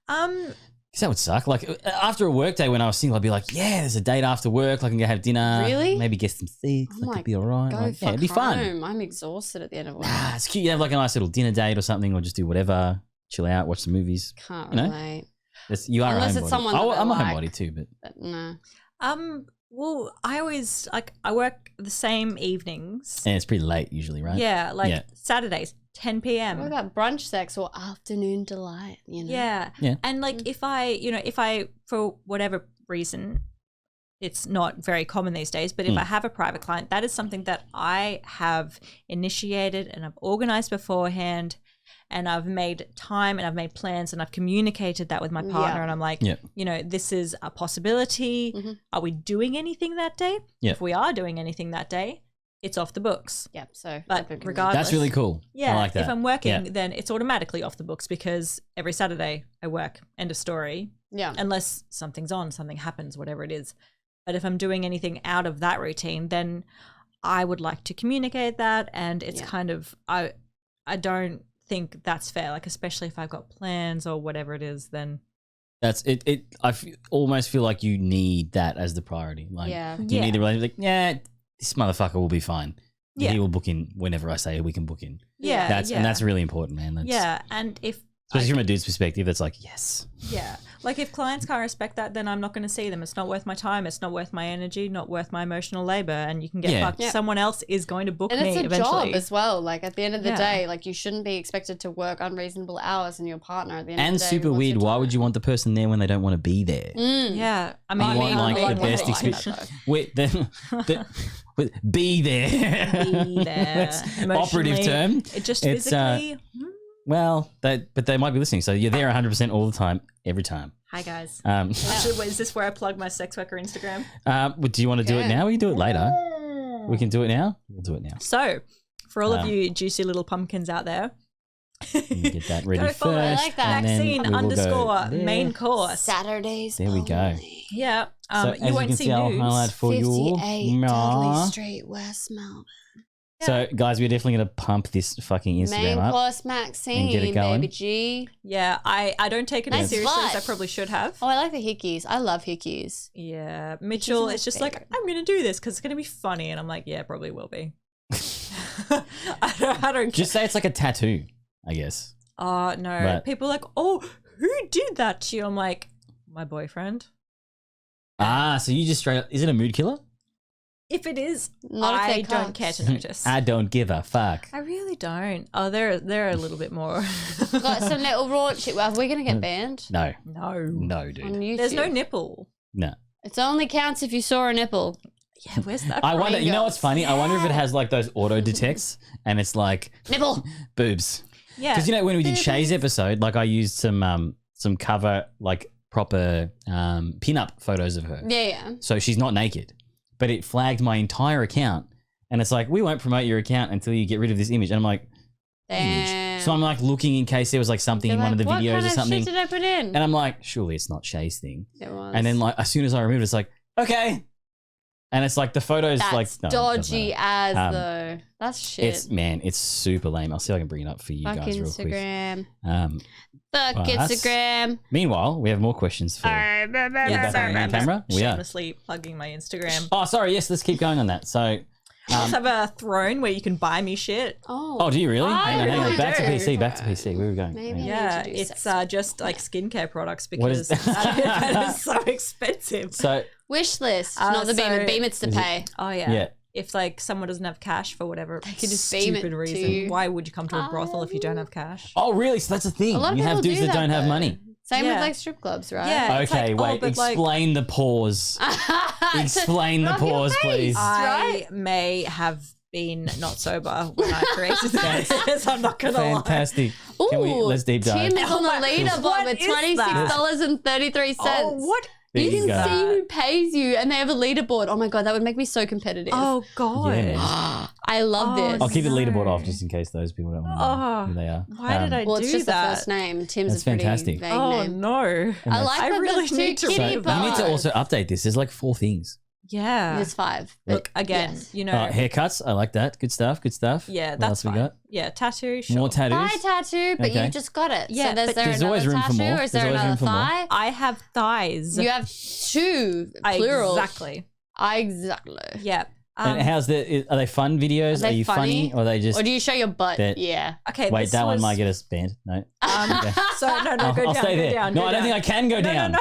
Kind of. Because that would suck. Like after a work day when I was single, I'd be like, yeah, there's a date after work. I can go have dinner. Really? Maybe get some sex. Oh That my could be all right. Go Like, fuck it'd be fun. home. I'm exhausted at the end of work. Ah, it's cute. You have like a nice little dinner date or something, or just do whatever, chill out, watch some movies. Can't you know? relate. You are Unless a it's homebody. someone that I'm a I homebody like. too, but But no. Well, I always I work the same evenings. and it's pretty late usually, right? Yeah, like Yeah. Saturdays, 10 p.m. What about brunch sex or afternoon delight? You know. Yeah. Yeah. And like if I for whatever reason, it's not very common these days, but if I have a private client, that is something that I have initiated and I've organized beforehand, and I've made time and I've made plans and I've communicated that with my partner, and I'm like, Yeah. you know, this is a possibility. Are we doing anything that day? Yeah. If we are doing anything that day, it's off the books. Yep. So. But everybody- regardless, That's really cool. yeah, I like that. if I'm working, Yeah. then it's automatically off the books because every Saturday I work. End of story. Yeah. Unless something's on, something happens, whatever it is. But if I'm doing anything out of that routine, then I would like to communicate that, and it's kind of I don't think that's fair. Like especially if I've got plans or whatever it is, then That's it. Almost feel like you need that as the priority. Like, Yeah. you need the relationship. Like, yeah, this motherfucker will be fine. Yeah. He will book in whenever I say we can book in. yeah, And that's really important, man. That's, yeah. And if especially from a dude's perspective, it's like yes. yeah, like if clients can't respect that, then I'm not going to see them. It's not worth my time. It's not worth my energy. Not worth my emotional labor. And you can get Yeah. fucked. Yeah. Someone else is going to book And me it's a eventually. job as well. Like at the end of the Yeah. day, like you shouldn't be expected to work unreasonable hours, and your partner at the end of And the day super wants weird. your Why time. would you want the person there when they don't want to be there? Yeah, I mean, You want like I the mean, best I like that, experience. Wait, be there. be there. That's operative Emotionally, term. It just It's, physically. Well, but they might be listening, so you're there 100% all the time, every time. Hi guys. Do Is this where I plug my sex worker Instagram? you want to do it now? Or you do it later? We can do it now. We'll do it now. So, for all of you juicy little pumpkins out there, Let me get that ready go first. follow I like that. and then Maxine we will go _ there. main course. Saturdays. There we go. only. Yeah. So as you won't can see I'll nudes. highlight for you. 58 Nah. Dudley Street, West Melbourne. So, guys, we're definitely going to pump this fucking Instagram Main up. course Maxine, get it going. baby G. Yeah, I don't take it Nice as seriously as I slut. probably should have. Oh, I like the hickeys. I love hickeys. Yeah, Mitchell my is just favorite. like, I'm going to do this because it's going to be funny. And I'm like, yeah, probably will be. I don't Just say it's like a tattoo, I guess. Oh, no. But- People are like, oh, who did that to you? I'm like, my boyfriend. So you just straight up, is it a mood killer? If it is, Not if I they don't can't. care to notice. I don't give a fuck. I really don't. Oh, they're a little bit more. Got some little raunchy. Are we going to get banned? No. No. No, On dude. YouTube. There's no nipple. No. It only counts if you saw a nipple. Yeah, where's that I from? wonder, you know what's funny? I wonder if it has like those auto detects and it's like Nipple. boobs. Yeah. Because you know when we did Shay's episode, like I used some cover like proper pin-up photos of her. Yeah. So she's not naked. But it flagged my entire account and it's like, we won't promote your account until you get rid of this image. And I'm like, Damn. image. So I'm like looking in case there was like something You're in one of the like, videos what or kind something. of shit did I put in? And I'm like, surely it's not Shay's thing. It was. And then like as soon as I removed it, it's like, okay. And it's like the photos That's like no, it doesn't dodgy matter. as though. That's shit. It's super lame. I'll see if I can bring it up for you Fuck guys real Instagram. quick. Fuck well, that's- Instagram. Meanwhile, we have more questions for Yeah, back sorry, on I'm camera. just We are. shamelessly plugging my Instagram. Oh, sorry. Yes, let's keep going on that. So, I also have a throne where you can buy me shit. oh, do you really? I Hang on. really Back to do. PC. Back to PC. Where are we going? Maybe. Hang on. Yeah, need to do it's sex. just like skincare products What is because that is so expensive. So, Wish list. Uh, Not the beam. so- Beam it's to Is it- pay. Oh yeah. yeah. If like someone doesn't have cash for whatever can just beam it stupid to reason, you. why would you come to a brothel if you don't have cash? Oh, really? So that's a thing. A lot of You have people dudes do that don't have though. money. Same Yeah. with like strip clubs, right? Yeah. it's Okay, like, oh, wait. but, like- Explain the pause. Explain the Rub your pause, face. please. I may have been not sober when I created this. I'm not gonna lie. Fantastic. Ooh, Can we, let's deep dive. Tim is on the Oh my- leaderboard what with is that? $26.33. Oh, what? There You you can go. see who pays you, and they have a leaderboard. Oh my god, that would make me so competitive. Oh god. Yeah, man. I love Oh, this. I'll keep the No. leaderboard off just in case those people don't want to know Oh, who they are. Why did I Well, it's do just that? the first name. Tim's That's a pretty fantastic. vague Oh name. no. I like I that really the need two to kitty So you revamp. need to also update this. There's like 4 things. Yeah. There's 5. Look again. Yes. You know. Haircuts. I like that. Good stuff. Good stuff. Yeah, What that's else we fine. got? Yeah, tattoo. Sure. More tattoos. Thigh tattoo, but Okay. you just got it. Yeah, so there's but there there's another always room for tattoo, more. or is there There's always another room for more. thigh? I have thighs. You have 2 plural. Exactly. Exactly. Yeah. And how's are they fun videos? Are they you funny? Or are they just Or do you show your butt? that- Yeah. Okay. wait? this That one was- might get us banned. No. Okay. So no, I'll, go I'll down. stay go there. down, No, go I don't down. think I can go down. No.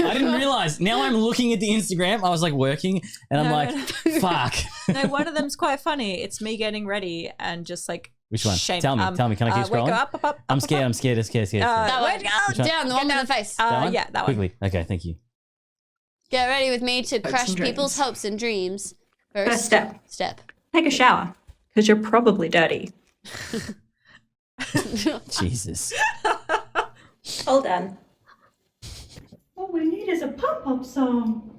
I didn't realize. Now I'm looking at the Instagram. I was like working, and I'm No, like, no. fuck. No, one of them's quite funny. It's me getting ready and just like Which one? shame. Tell me. Tell me. Can I keep wake scrolling? up, I'm scared. I'm scared. I'm scared. Scared. That wait, one. oh, Which one? Down, the one with the face. That one? yeah, that one. Quickly. Okay. Thank you. Get ready with me to crush and people's dreams. hopes and dreams. First step. Step. Take a shower, because you're probably dirty. Jesus. All done. All we need is a pop-up song.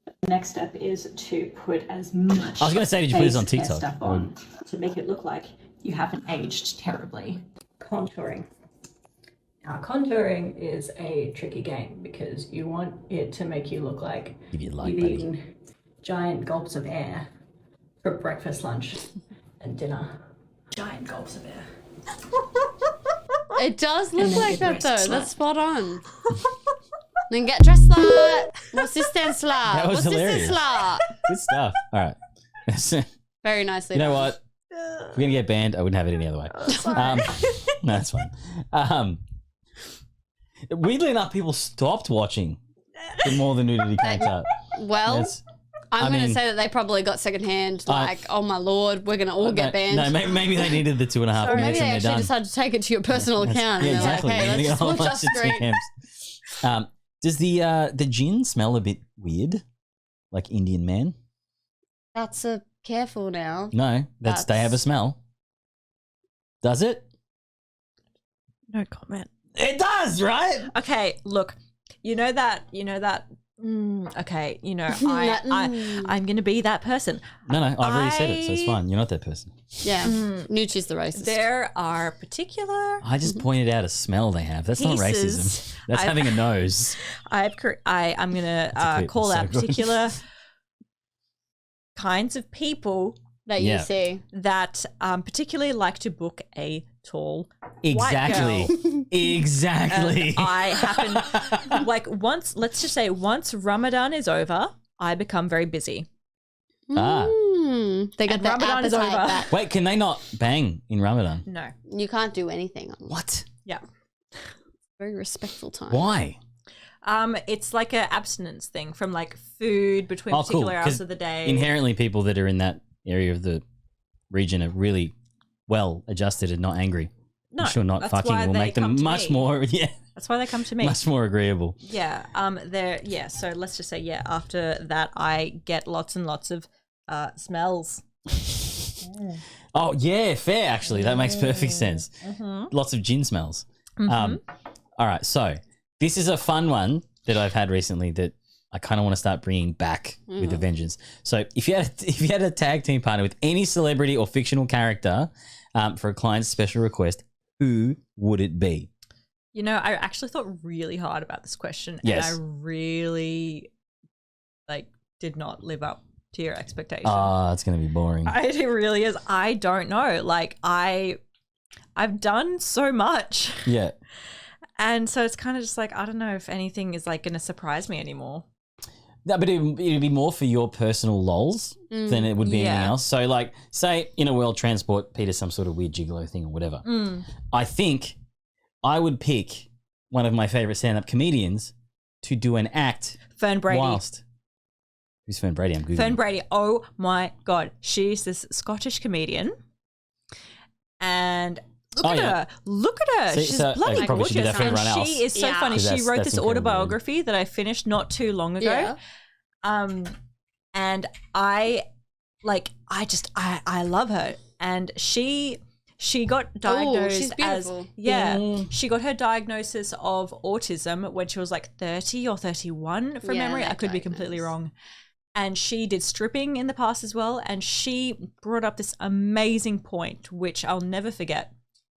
The next step is to put as much I was gonna say, did you put this on face care TikTok? stuff on to make it look like you haven't aged terribly. Contouring. Now, contouring is a tricky game because you want it to make you look like Give you light, you've buddy. eaten giant gulps of air for breakfast, lunch, and dinner. Giant gulps of air. It does look And then like get that dressed though. slut. That's spot on. Then get dressed slut. What's this then slut? That was What's hilarious. this then slut? Good stuff. All right. Very nicely You know done. what? If we're gonna get banned, I wouldn't have it any other way. No, that's fine. Weirdly enough, people stopped watching the more the nudity came up. Well, That's- I'm I going to mean- say that they probably got secondhand, like, oh my lord, we're going to all get banned. No, maybe they needed the 2.5 Or minutes maybe they and they're actually done. decided to take it to your personal account. Yeah, and they're exactly. like, hey, You're let's gonna just get a whole watch bunch our of screen. TMs. Does the gin smell a bit weird, like Indian man? That's a careful now. No, they have a smell. Does it? No comment. It does, right? Okay, look, you know that, okay, I'm going to be that person. No, I've already said it, so it's fine. You're not that person. Yeah. Nucci's the racist. There are particular I just pointed out a smell they have. That's not Pieces. racism. That's having a nose. I'm going to call so out good. particular kinds of people that you Yeah. see. that particularly like to book a tall Exactly. white girl. Exactly. And I happen, let's just say once Ramadan is over, I become very busy. Ah. They got And the Ramadan is appetite over. back. Wait, can they not bang in Ramadan? No. You can't do anything. What? Yeah. Very respectful time. Why? It's like a abstinence thing from like food between Oh, cool. particular 'Cause hours of the day. Inherently, people that are in that area of the region are really well adjusted and not angry. No, I'm sure not that's fucking why will they make them come to much me. more, That's why they come to me. much more agreeable. Yeah. So let's just say, after that, I get lots and lots of smells. Oh, yeah, fair, actually. That makes perfect sense. Mm-hmm. Lots of gin smells. All right, so this is a fun one that I've had recently that I kind of want to start bringing back with a vengeance. So if you had a tag team partner with any celebrity or fictional character for a client's special request, who would it be? I actually thought really hard about this question. Yes. And I really, did not live up to your expectation. It's going to be boring. It really is. I don't know. I've done so much. Yeah. And so it's kind of just I don't know if anything is going to surprise me anymore. No, but it'd be more for your personal lols than it would be anything else. So, say in a world transport, Peter's some sort of weird gigolo thing or whatever. I think I would pick one of my favorite stand-up comedians to do an act. Fern Brady. Whilst. Who's Fern Brady? I'm Googling. Fern Brady. Oh my God. She's this Scottish comedian. And look at her. Look at her. See, She's so I bloody probably should do gorgeous. that for And everyone else. she is so funny. 'Cause She that's- wrote that's this incredible. autobiography that I finished not too long ago. Yeah. And I love her. And she got diagnosed she's beautiful. she got her diagnosis of autism when she was 30 or 31 from memory. I could be completely wrong. And she did stripping in the past as well. And she brought up this amazing point, which I'll never forget,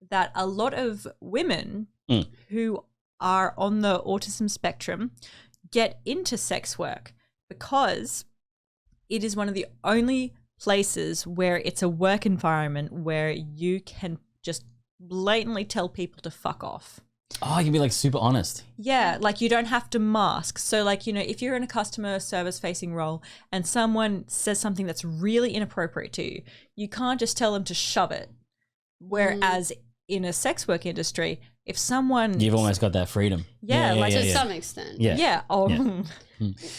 that a lot of women who are on the autism spectrum get into sex work because it is one of the only places where it's a work environment where you can just blatantly tell people to fuck off. Oh, you can be super honest. Yeah, you don't have to mask. So if you're in a customer service facing role and someone says something that's really inappropriate to you, you can't just tell them to shove it. Whereas in a sex work industry, if someone... You've almost got that freedom. To some extent. Yeah. Yeah. Oh, Yeah.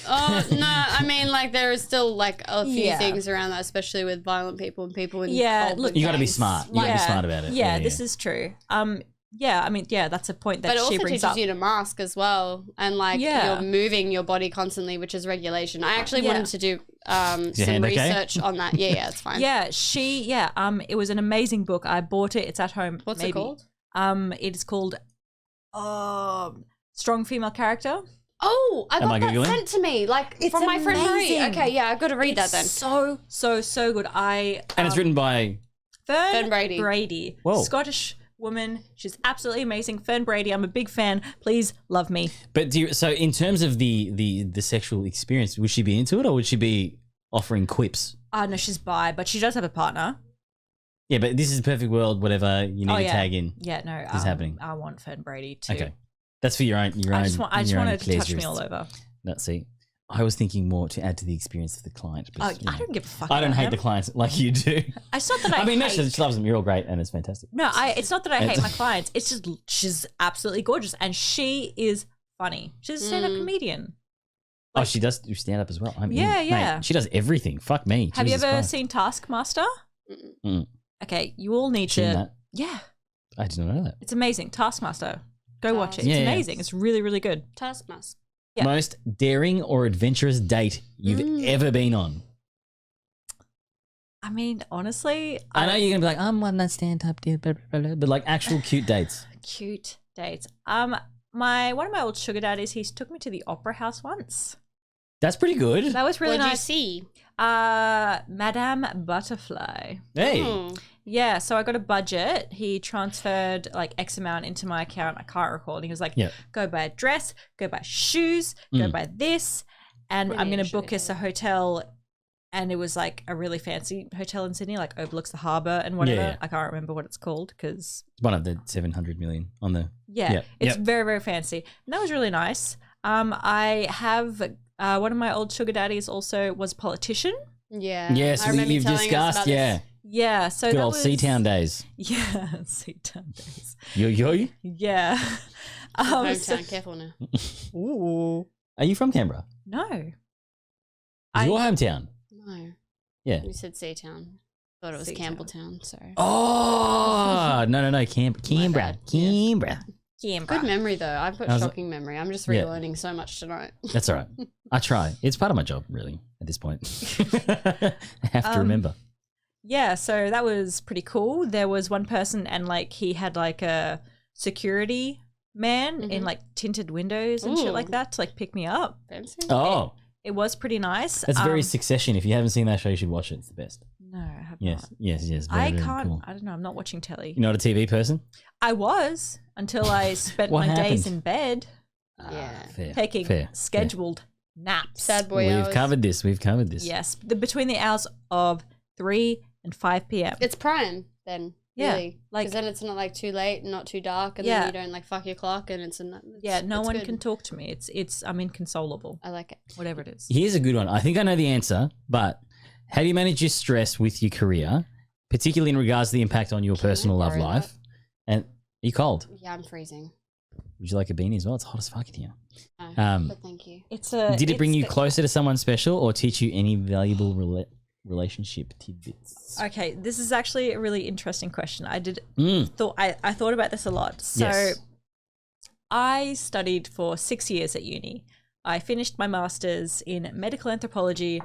Oh, no, I mean, there is still, a few things around that, especially with violent people and people in look, You got to be smart. You got to be smart about it. Yeah, this is true. That's a point that but it she also brings teaches up. you to mask as well, and you're moving your body constantly, which is regulation. I actually wanted to do some hand okay? research on that. Yeah, it's fine. It was an amazing book. I bought it. It's at home. What's maybe. it called? It is called Strong Female Character. Oh, I Am got I that Googling? sent to me, It's from my friend Marie. amazing. Okay, yeah, I've got to read that then. So good. And it's written by... Fern Brady. Whoa. Scottish woman. She's absolutely amazing. Fern Brady. I'm a big fan. Please love me. But so in terms of the sexual experience, would she be into it or would she be offering quips? No, she's bi, but she does have a partner. Yeah, but this is a perfect world, whatever, you need to tag in. Yeah, no. This is happening. I want Fern Brady too. Okay. That's for your own I just want her to touch me pleasures. all over. Let's see. I was thinking more to add to the experience of the client. But, I don't give a fuck. I don't about hate them. the clients like you do. It's not that I mean, no, hate. she loves them. You're all great and it's fantastic. No, it's not that I hate my clients. It's just she's absolutely gorgeous and she is funny. She's a stand-up comedian. Oh, she does do stand-up as well. Yeah. Mate, she does everything. Fuck me. Have Jesus you ever Christ. seen Taskmaster? Mm. Okay, you all need Seen to. that? Yeah, I did not know that. it's amazing. Taskmaster. Go watch it. It's Yeah, yeah. amazing. It's really, really good. Taskmaster. Yeah. Most daring or adventurous date you've ever been on? I mean, honestly, I know you're gonna be like, I'm one night stand type deal, blah, blah, blah, but like actual cute dates. Cute dates. One of my old sugar daddies, he took me to the opera house once. That's pretty good. That was really What did you nice. see? Madame Butterfly. Hey. Hmm. Yeah, so I got a budget. He transferred like X amount into my account. I can't recall. And he was like, Yeah. go buy a dress, go buy shoes, go buy this. And I'm going to book us a hotel. And it was like a really fancy hotel in Sydney, like overlooks the harbour and whatever. Yeah. I can't remember what it's called because... One of the 700 million on the... Yeah, it's very, very fancy. And that was really nice. I have... one of my old sugar daddies also was a politician. Yeah. Yes, I remember you've telling us discussed, about yeah. this. Yeah, so Good that old was... Seatown days. Yeah, Seatown days. Yo. Yeah. Hometown, careful now. Ooh. Are you from Canberra? No. Is your hometown? No. Yeah. You said Seatown. Thought it was Seatown. Campbelltown, sorry. Oh, no. Canberra. bad. Canberra. Good memory, though. I've got I was- shocking memory. I'm just Yeah. relearning so much tonight. That's all right. I try. It's part of my job, really, at this point. I have to remember. Yeah, so that was pretty cool. There was one person and like he had like a security man in like tinted windows and shit Ooh. like that to like pick me up. Fancy? Oh, It was pretty nice. that's very Succession. If you haven't seen that show, you should watch it. It's the best. No, I have Yes, not. yes. Very, I very can't. cool. I don't know. I'm not watching telly. You're not a TV person? I was until I spent What my days happened? in bed Yeah. Fair. taking fair. scheduled naps. Sad boy We've hours. covered this. Yes, between the hours of 3 and 5 p.m. It's prime then. Yeah, Really. like- Because then it's not like too late and not too dark, and Yeah. then you don't like fuck your clock, and it's Yeah, no it's one good. can talk to me. It's I'm inconsolable. I like it. Whatever it is. Here's a good one. I think I know the answer, but how do you manage your stress with your career, particularly in regards to the impact on your personal love borrow life? And are you cold? Yeah, I'm freezing. Would you like a beanie as well? It's hot as fuck in here. No, but thank you. It's a. Did it bring it's you the- closer to someone special or teach you any valuable relationship tidbits? Okay, this is actually a really interesting question. I thought about this a lot. So Yes. I studied for 6 years at uni. I finished my master's in medical anthropology.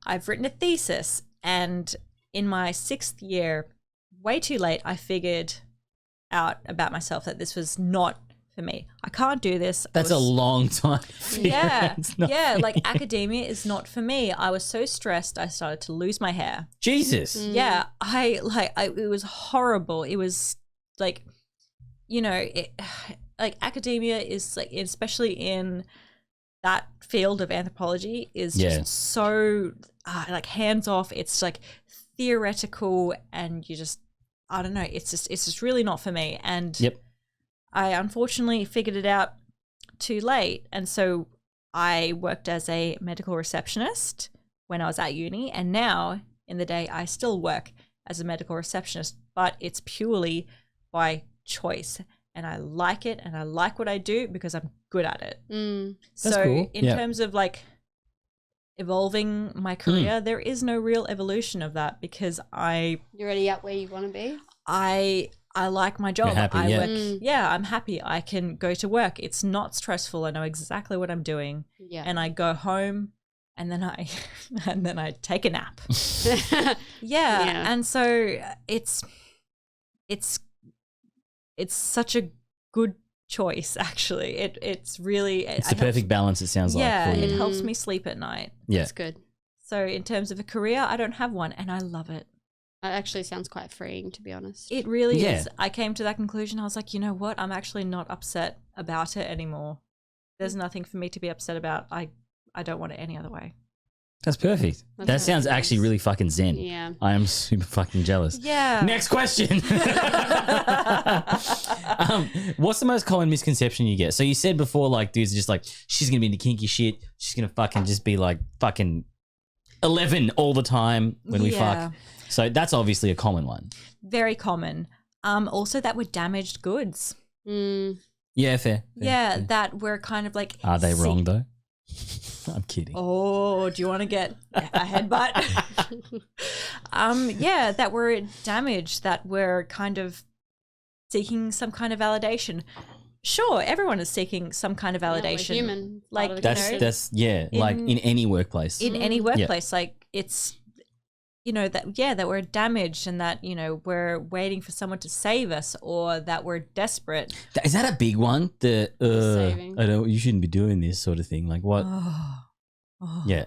I've written a thesis, and in my 6th year, way too late, I figured out about myself that this was not for me. I can't do this. That's a long time. to figure Yeah, out it's not yeah. for Like you. academia is not for me. I was so stressed, I started to lose my hair. Jesus. Yeah, it was horrible. It was like, like academia is like, especially in that field of anthropology, is Yeah. just so like hands off. It's like theoretical, and you just, I don't know. It's just really not for me. And Yep. I unfortunately figured it out too late, and so I worked as a medical receptionist when I was at uni, and now in the day I still work as a medical receptionist, but it's purely by choice, and I like it, and I like what I do because I'm good at it. That's So cool. in Yeah. terms of like evolving my career, there is no real evolution of that because You're already up where you want to be. I like my job. happy, I yeah. work. Yeah, I'm happy. I can go to work. It's not stressful. I know exactly what I'm doing. Yeah. And I go home and then I take a nap. Yeah. And so it's such a good choice actually. It's really It's the perfect balance, it sounds yeah, like, for it you. helps me sleep at night. Yeah. That's good. So in terms of a career, I don't have one and I love it. That actually sounds quite freeing, to be honest. It really Yeah. is. I came to that conclusion. I was like, you know what? I'm actually not upset about it anymore. There's nothing for me to be upset about. I don't want it any other way. That's perfect. That's That how it sounds actually feels. really fucking zen. Yeah. I am super fucking jealous. Yeah. Next question. What's the most common misconception you get? So you said before, like, dudes are just like, she's gonna be into kinky shit. She's gonna fucking just be like fucking 11 all the time when we Yeah. fuck. So that's obviously a common one. Very common. Also that we're damaged goods. Yeah, fair. Yeah, fair. that we're kind of like. Are they wrong though? I'm kidding. Oh, do you want to get a headbutt? Yeah, that we're damaged, that we're kind of seeking some kind of validation. Sure, everyone is seeking some kind of Yeah, we're validation. human. Like, Part of the That's community. that's yeah, like in any workplace. in any workplace, like it's you know, that we're damaged and that, you know, we're waiting for someone to save us or that we're desperate. Is that a big one? The Saving. I don't. You shouldn't be doing this sort of thing. Like what? Yeah.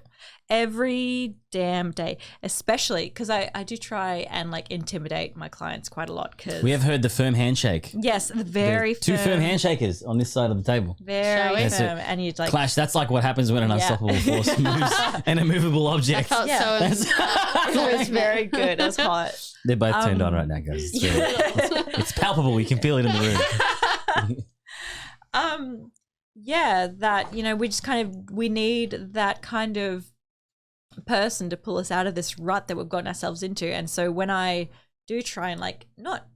Every damn day, especially because I do try and like intimidate my clients quite a lot. Because We have heard the firm handshake. yes, the very Two firm handshakers on this side of the table. very That's it. firm, and you'd like Clash. That's like what happens when an unstoppable force moves an immovable I object. felt Yeah. so it was very good. It was hot. They're both turned on right now, guys. It's palpable. You can feel it in the room. Yeah, that, you know, we need that kind of person to pull us out of this rut that we've gotten ourselves into. And so when I do try and like not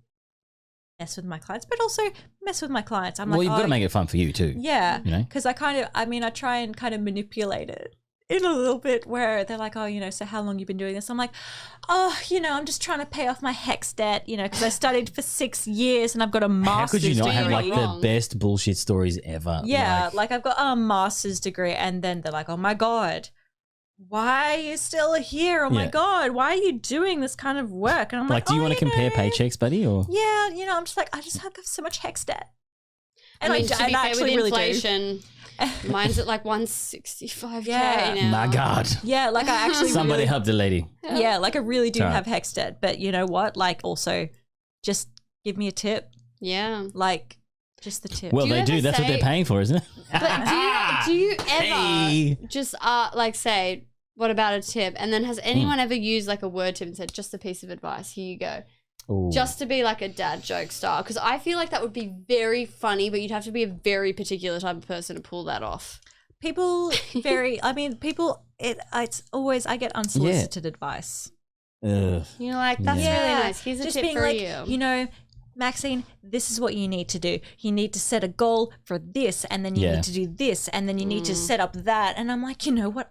mess with my clients, but also mess with my clients, I'm Well, like, you've got to make it fun for you too. yeah, You know? because I try and kind of manipulate it in a little bit where they're like, oh, you know, so how long you been doing this? I'm like, oh, you know, I'm just trying to pay off my HEX debt, you know, because I studied for 6 years and I've got a How master's could you not degree. have like wrong. the best bullshit stories ever? Yeah, like I've got a master's degree, and then they're like, oh my God, why are you still here? Oh my Yeah. God, why are you doing this kind of work? And I'm Like, like, do you oh, want to compare know, paychecks, buddy? Or Yeah, you know, I'm just like, I just have so much HEX debt. I mean, to be and I fair, with actually really do. inflation, mine's at like 165k Yeah. now. my God, Yeah, like I actually somebody really, help the lady. yeah, like I really do It's all right. have HEX debt. But you know what? Like also just give me a tip. Yeah. Like just the tip. Well, Do you they do. ever That's what they're say- paying for, isn't it? But do you ever Hey. just like say, what about a tip? And then has Hmm. anyone ever used like a word tip and said, just a piece of advice, here you go. Ooh. Just to be like a dad joke style. Because I feel like that would be very funny, but you'd have to be a very particular type of person to pull that off. People it's always I get unsolicited advice. Ugh. You're like, that's Yeah. really nice. Here's a Just tip being for like, you. know, Maxine, this is what you need to do. You need to set a goal for this, and then you Yeah. need to do this, and then you need to set up that. And I'm like, you know what?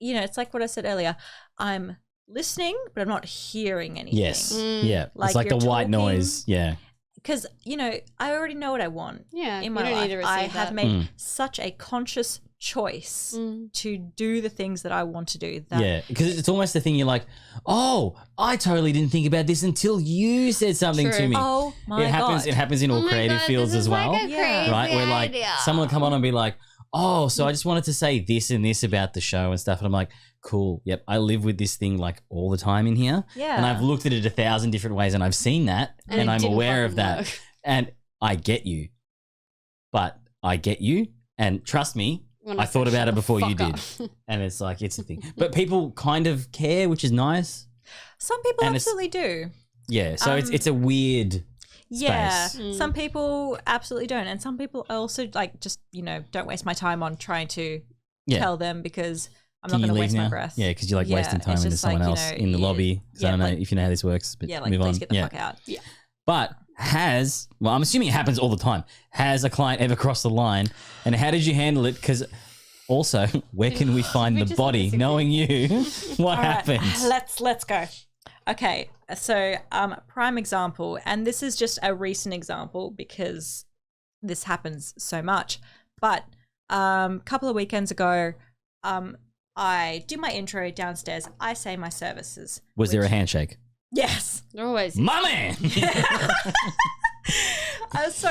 It's like what I said earlier. I'm listening, but I'm not hearing anything. Yes. Yeah. Like it's like the you're white talking- noise. Yeah. Because, you know, I already know what I want Yeah, in you my don't life. need to receive I have that. made such a conscious choice to do the things that I want to do. That Yeah, because it's almost the thing you're like, oh, I totally didn't think about this until you said something to True. me. Oh my it happens. God. It happens in all Oh my creative God, fields this as is well, like a crazy right? Where like idea. someone will come on and be like, oh, so I just wanted to say this and this about the show and stuff, and I'm like, cool, yep, I live with this thing like all the time in here, Yeah. and I've looked at it 1,000 different ways, and I've seen that, And and it I'm didn't aware of fucking that, work. and I get you, but I get you, and trust me. When I thought said, about "Shut it the before you fuck did. up." And it's like, it's a thing. But people kind of care, which is nice. Some people And it's- absolutely do. Yeah. So it's a weird Yeah. space. Some people absolutely don't. And some people also like just, you know, don't waste my time on trying to Yeah. tell them because I'm Can not you going to leave waste now? my breath. Yeah, because you're like Yeah, wasting time it's into just someone like, you else know, in the lobby. So I don't know like- if you know how this works, but Yeah, like move please on. get the yeah. fuck out. Yeah. But well, I'm assuming it happens all the time. Has a client ever crossed the line? And how did you handle it? Because also, where can we find the just body? disagree. Knowing you, what All right, happened? let's go. Okay, so prime example, and this is just a recent example because this happens so much. But a couple of weekends ago, I do my intro downstairs. I say my services. Was there a handshake? Yes. They're always My man! So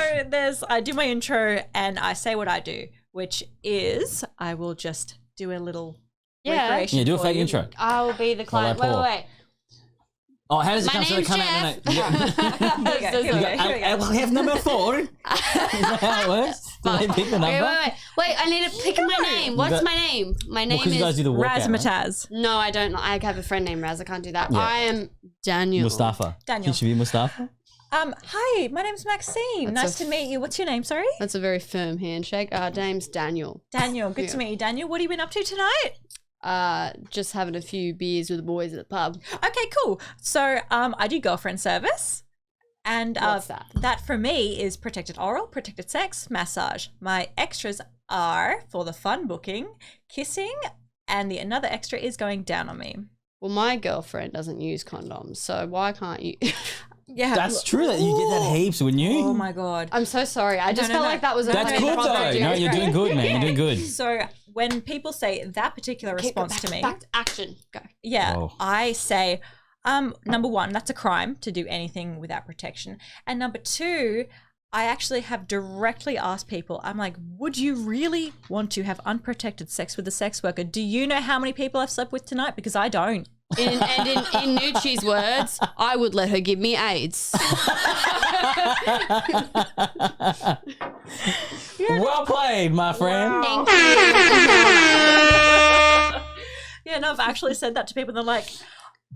I do my intro and I say what I do, which is I will just do a little Yeah. recreation Yeah, do a for fake you. intro. I will be the client. While I Wait, pour. wait, Oh, how does it My come? So they name's come Jeff. out and Here we go, here we go, here we go. I will have number 4. Is that how it works? Do they pick the number? Wait, I need to pick my name. What's got- my name? My Well, name because you guys is... do the walkout, right? Razzmatazz. No, I don't. I have a friend named Raz. I can't do that. Yeah. I am Daniel. Mustafa. Daniel. You should be Mustafa. Hi, my name's Maxine. Nice to meet you. What's your name? Sorry? That's a very firm handshake. Name's Daniel. Daniel. Good to meet you, Daniel. What have you been up to tonight? Just having a few beers with the boys at the pub. Okay, cool. So I do girlfriend service. And What's that? That for me is protected oral, protected sex, massage. My extras are for the fun booking, kissing, and another extra is going down on me. Well, my girlfriend doesn't use condoms, so why can't you? Yeah, That's true. That you get that heaps, wouldn't you? Oh my god. I'm so sorry. I just no, felt no. like that was a That's fucking good problem though. to do. No, you're doing good, man. You're doing good. So when people say that particular response to me, back to action. Go. yeah, Whoa. I say, number one, that's a crime to do anything without protection. And number two, I actually have directly asked people, I'm like, would you really want to have unprotected sex with a sex worker? Do you know how many people I've slept with tonight? Because I don't. In Nucci's words, I would let her give me AIDS. Well played, my friend. Thank you. Yeah, no, I've actually said that to people. And they're like,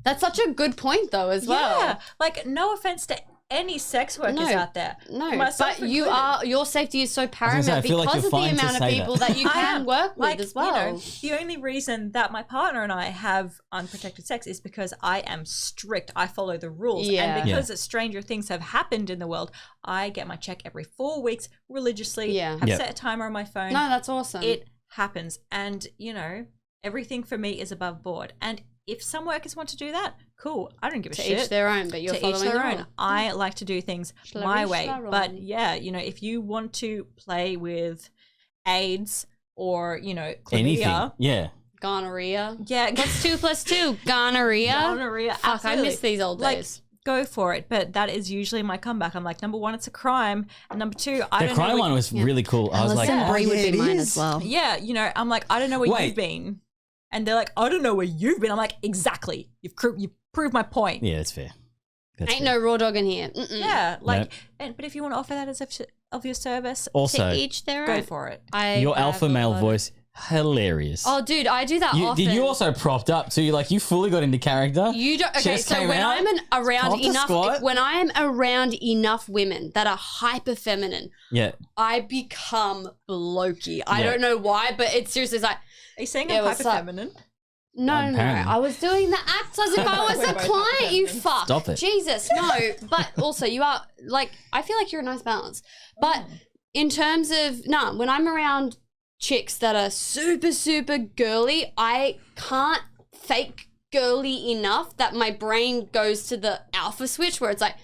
That's such a good point, though, as well. yeah, like no offense to any sex workers out there. No, myself but included. your safety is so I paramount feel like because you're of the fine to amount of say people that. that you I can am. work with Like, as well. You know, the only reason that my partner and I have unprotected sex is because I am strict. I follow the rules. Yeah. And because stranger things have happened in the world, I get my check every 4 weeks religiously. Yeah. Have Yep. set a timer on my phone. No, that's awesome. It happens. And, you know, everything for me is above board. And if some workers want to do that, cool. I don't give a to shit. each their own, but you're To following each their the own. rule. I like to do things Shall I my reach way. that But wrong? yeah, you know, if you want to play with AIDS or, you know, chlamydia, Anything. Yeah. Gonorrhea. yeah, What's 2 + 2? Gonorrhea. gonorrhea, Fuck, I absolutely. miss these old Like, days. go for it. But that is usually my comeback. I'm like, number one, it's a crime, and number two, I The don't crime know. one was really cool. I was like, Alison oh, Brie yeah, would it be mine is. as well. Yeah, you know, I'm like, I don't know where Wait. you've been, and they're like, I don't know where you've been. I'm like, exactly. You've proved my point. Yeah, that's fair. That's Ain't fair. no raw dog in here. Mm-mm. Yeah, like, Nope. but if you want to offer that as of your service, Also, To each their go own. for it. your have alpha a male lot- voice, hilarious. Oh, dude, I do that often. Did you also propped up too? Like you fully got into character. You don't. Okay, Chest so came when out, I'm around popped a enough, squat. when I am around enough women that are hyper feminine, Yeah. I become blokey. I Yeah. don't know why, but it's seriously it's like, Are you saying Yeah, I'm what's hyper up? feminine? no, Apparently. I was doing the act as if I was We're a both client. You feminine. fuck. Stop it. Jesus, no. But also, you are like, I feel like you're a nice balance. But in terms of when I'm around chicks that are super, super girly, I can't fake girly enough that my brain goes to the alpha switch where it's like,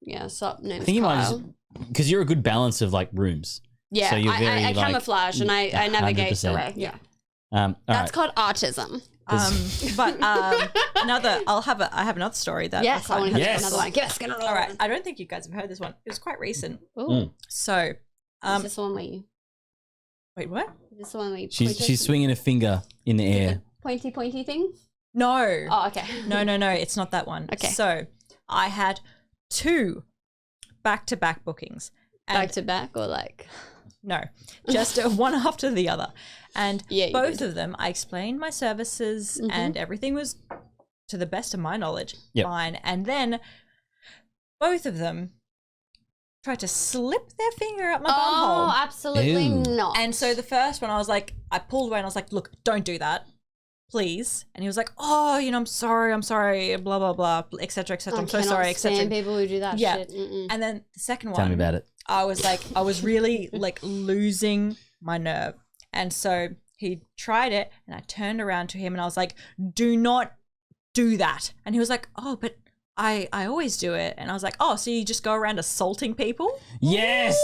yeah, sup, name's I think you might Kyle. just because you're a good balance of like rooms. Yeah, So you're I very, like, camouflage and I navigate 100%. away. Yeah, All that's right. called autism. But I have another story that Yes, I want to hear Yes. another one. Give us All right, I don't think you guys have heard this one. It was quite recent. Ooh, So, is this the one where you? wait, what? Is this the one where you? She's swinging a finger in the air. pointy thing. No. Oh, okay. No, it's not that one. Okay. So, I had 2 back-to-back bookings. And Back to back or like? no, just one after the other. And Yeah, you both did. of them, I explained my services Mhm. and everything was, to the best of my knowledge, Yep. fine. And then both of them tried to slip their finger up my Oh, bumhole. absolutely Ew. not. And so the first one, I was like, I pulled away and I was like, look, don't do that, please. And he was like, oh, you know, I'm sorry, blah, blah, blah, et cetera, et cetera. I I'm so cannot sorry, et cetera. stand people who do that Yeah. shit. Mm-mm. And then the second one, Tell me about it. I was really like losing my nerve. And so he tried it and I turned around to him and I was like, do not do that. And he was like, oh, but I always do it. And I was like, oh, so you just go around assaulting people? Yes.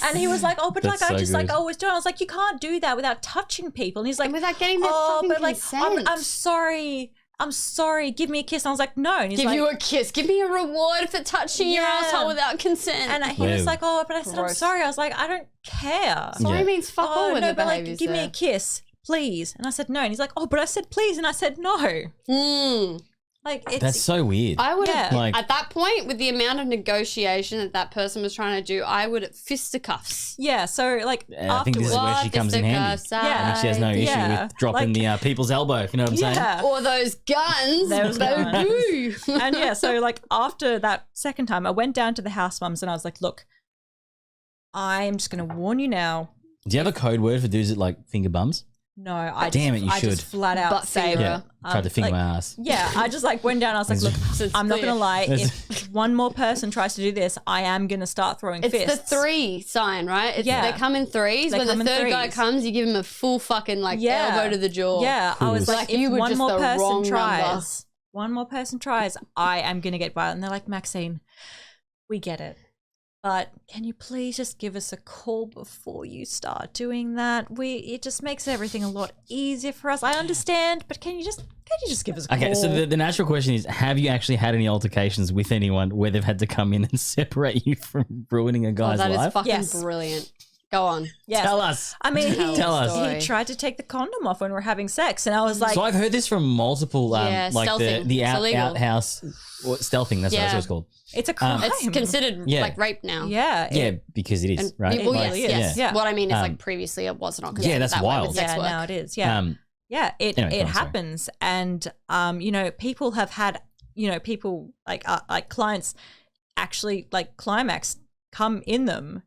And he was like, oh, but That's like I so just like good. always do it. I was like, you can't do that without touching people. And he's like, And without getting their oh, fucking but like consent. I'm sorry, give me a kiss. And I was like, no. And he's Give like, you a kiss. Give me a reward for touching your Yeah. asshole without consent. and he was Whoa. like, oh, but I said, I'm Gross. sorry. I was like, I don't care. Sorry Yeah. means fuck all Oh, when no, the but like, behaviour's give me there. a kiss, please. And I said, no. And he's like, oh, but I said, please. And I said, no. Like, it's, That's so weird. I would have, Yeah. Like- at that point, with the amount of negotiation that person was trying to do, I would have fisticuffs. yeah. So like, I think this is afterwards, where she comes in handy. Yeah. Like she has no issue Yeah. with dropping Like- the people's elbow, if you know what I'm saying. yeah. Or those guns. Those baby. And yeah, so like after that second time, I went down to the house mums and I was like, look, I'm just going to warn you now. Do you have a code word for dudes that like finger bums? No, I Damn just, it, you I should. just flat out Butt say, finger. Yeah. Tried to finger like, my ass. yeah, I just like went down. I was like, look, It's I'm not clear. going to lie. It's- If one more person tries to do this, I am going to start throwing It's fists. the 3 sign, right? It's, Yeah. They come in threes. They when come the in third guy threes. comes, you give him a full fucking like Yeah. elbow to the jaw. Yeah, I was Cool. like, Like, you if were one just more the person wrong tries, I am going to get violent. And they're like, Maxine, we get it. But can you please just give us a call before you start doing that? It just makes everything a lot easier for us. I understand, but can you just give us a call? Okay, so the natural question is, have you actually had any altercations with anyone where they've had to come in and separate you from ruining a guy's that life? is fucking brilliant. Go on. Yes. Tell us. I mean, Tell us. he tried to take the condom off when we're having sex, and I was like, So I've heard this from multiple, like stealthing. the It's illegal. outhouse or stealthing. That's what it's called. it's a crime. It's considered like rape now. Yeah. Yeah, because it is, And, right? Well, Like, yes. yeah. What I mean is, like, previously it was not. Yeah, that's that way wild. with sex Yeah, work. now it is. Yeah. Yeah, it Anyway, go on, sorry. happens, and you know, people have had, you know, people like clients actually like climax come in them,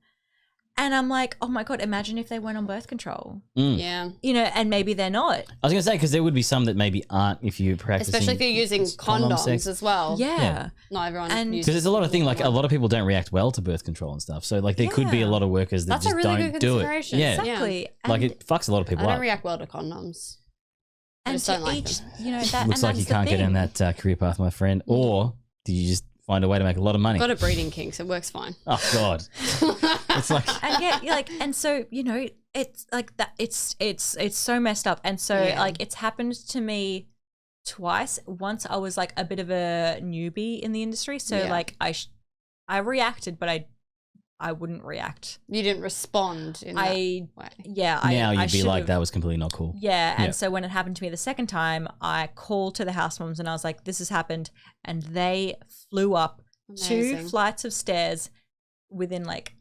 and I'm like, oh my god, imagine if they went on birth control, Yeah. you know, and maybe they're not. I was going to say, because there would be some that maybe aren't if you're practicing. Especially if you're using condom condoms sex. as well. Yeah, Not everyone And- uses Because there's a lot of things, like a lot of people don't react well to birth control and stuff. So like there could be a lot of workers that That's a just really don't good do it. consideration. Yeah. exactly. Like And- it fucks a lot of I people don't up. react well to condoms. I and just don't to like each, them. you know, that Looks and like you that's the can't get in thing. that career path, my friend. Or did you just find a way to make a lot of money? Got a breeding kink, so it works fine. Oh God, it's like And yeah, like, and so, you know, it's like that. It's so messed up, and so like it's happened to me twice. Once I was like a bit of a newbie in the industry, so like I reacted, but I wouldn't react. You didn't respond in that way. Yeah, now you'd I be like, should've. that was completely not cool. Yeah, and Yeah. so when it happened to me the second time, I called to the house moms and I was like, "This has happened," and they flew up Amazing. 2 flights of stairs within like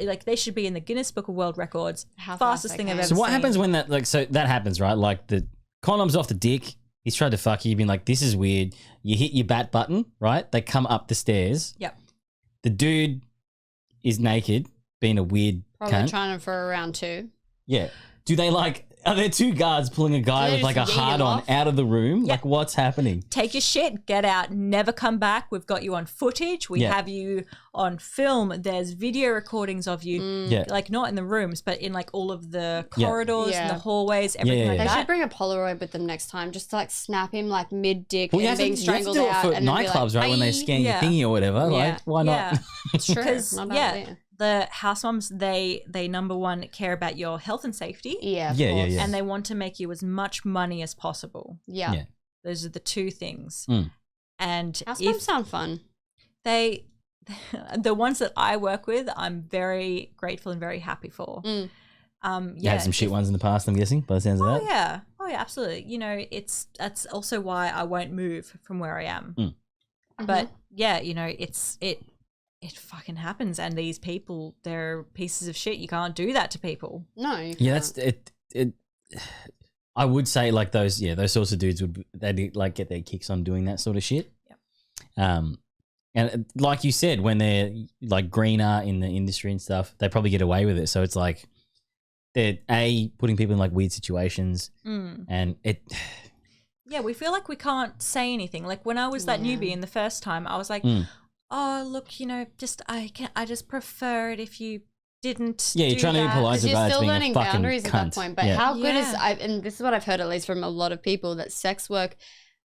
like they should be in the Guinness Book of World Records. How fast Fastest they thing I've came. ever So what seen. happens when that happens, right? Like the condom's off the dick. He's tried to fuck you. You've been like, this is weird. You hit your bat button, right? They come up the stairs. Yep. The dude is naked, being a weird Probably cunt. trying for a round 2. Yeah. Do they like? Are there 2 guards pulling a guy Do they with like a just yeet him hard on off? out of the room? Like what's happening? Take your shit, get out, never come back. We've got you on footage. We Yeah. have you on film. There's video recordings of you, Yeah. like not in the rooms, but in like all of the Yeah. corridors and Yeah. the hallways, everything yeah, like They that. should bring a Polaroid with them next time, just to like snap him like mid dick Well, you and have to, being you have to strangled do it out. for and then be nightclubs, like, right? When they "Bye." scan Yeah. your thingy or whatever. Yeah. Like, why not? Yeah. It's true. Because Not a bad yeah, idea. the house moms they number one care about your health and safety, Yeah. Of Yeah, yeah, course. yeah. and they want to make you as much money as possible. Yeah. Yeah. Those are the 2 things. Mm. And House if moms sound fun. they, the ones that I work with, I'm very grateful and very happy for. Mm. You had some shit ones in the past, I'm guessing, by the sounds of Oh that. yeah, absolutely. You know, that's also why I won't move from where I am. But yeah, you know, it fucking happens, and these people, they're pieces of shit. You can't do that to people. No. You Yeah, can't. that's it. I would say like those sorts of dudes they'd like get their kicks on doing that sort of shit. Yep. And like you said, when they're like greener in the industry and stuff, they probably get away with it. So it's like they're putting people in like weird situations, and it. Yeah, we feel like we can't say anything. Like when I was that newbie in the first time, I was like, "Oh, look, you know, I just prefer it if you didn't." Yeah, you're do trying to be that." polite Because to you're guys still being a learning fucking boundaries at cunt. that point. But Yeah. how good is Yeah. and this is what I've heard at least from a lot of people, that sex work,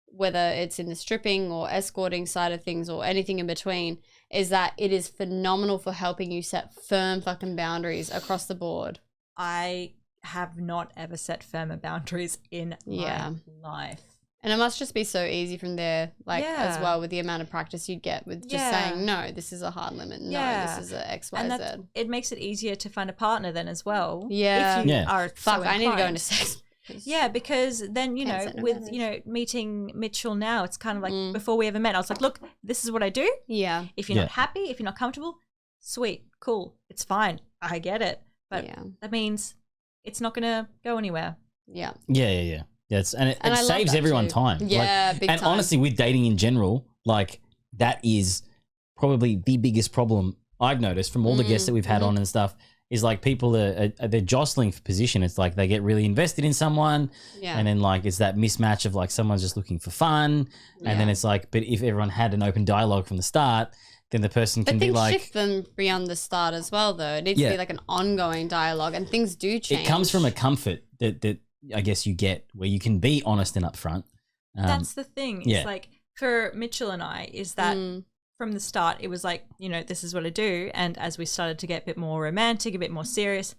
whether it's in the stripping or escorting side of things or anything in between, is that it is phenomenal for helping you set firm fucking boundaries across the board. I have not ever set firmer boundaries in my life. And it must just be so easy from there, like as Yeah. well, with the amount of practice you get with just saying, no, this is a hard limit. No, Yeah. this is a X, Y, And Z. it makes it easier to find a partner then as well. Yeah. If you Yeah. are Fuck, so I need to go inclined. into sex. Yeah, because then, you Can't know, set no with, boundaries. you know, meeting Mitchell now, it's kind of like before we ever met, I was like, look, this is what I do. Yeah. If you're not happy, if you're not comfortable, sweet, cool, it's fine. I get it. But that means it's not going to go anywhere. Yeah. Yeah. Yes, and it And I love saves that everyone too. time. Yeah, big and time. honestly, with dating in general, like that is probably the biggest problem I've noticed from all the guests that we've had on and stuff. Is like people are they're jostling for position. It's like they get really invested in someone, and then like it's that mismatch of like someone's just looking for fun, and then it's like, but if everyone had an open dialogue from the start, then the person But can be things like, shift them beyond the start as well, though. It needs to be like an ongoing dialogue, and things do change. it comes from a comfort that I guess you get where you can be honest and upfront. That's the thing. yeah. It's like for Mitchell and I is that from the start, it was like, you know, this is what I do. And as we started to get a bit more romantic, a bit more serious,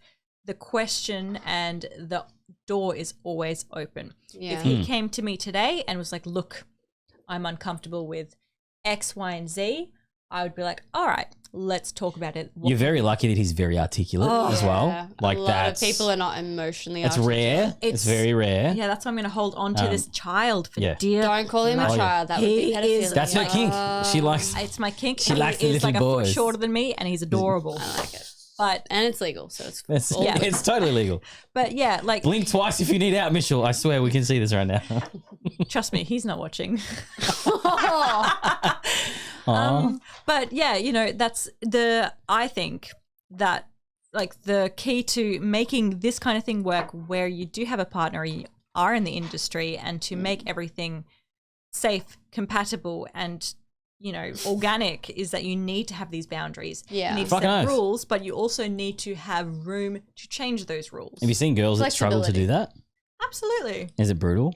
the question and the door is always open. Yeah. If he came to me today and was like, look, I'm uncomfortable with X, Y, and Z, I would be like, all right, let's talk about it. You're very lucky that he's very articulate as well. Like a lot of people are not emotionally It's articulate. rare. It's very rare. Yeah, that's why I'm going to hold on to this child for dear. Don't call him a child. That would be pedophilia. That's her kink. She likes. It's my kink. She likes the is little like boys. a foot shorter than me, and he's adorable. I like it. And it's legal, so it's It's totally legal. But yeah, like Blink twice if you need out, Mitchell. I swear we can see this right now. trust me, he's not watching. Aw. But yeah, you know, that's I think that like the key to making this kind of thing work where you do have a partner, you are in the industry, and to make everything safe, compatible, and you know, organic is that you need to have these boundaries. Yeah. You need to Fucking set oath. rules, but you also need to have room to change those rules. Have you seen girls that struggle to do that? Absolutely. Is it brutal?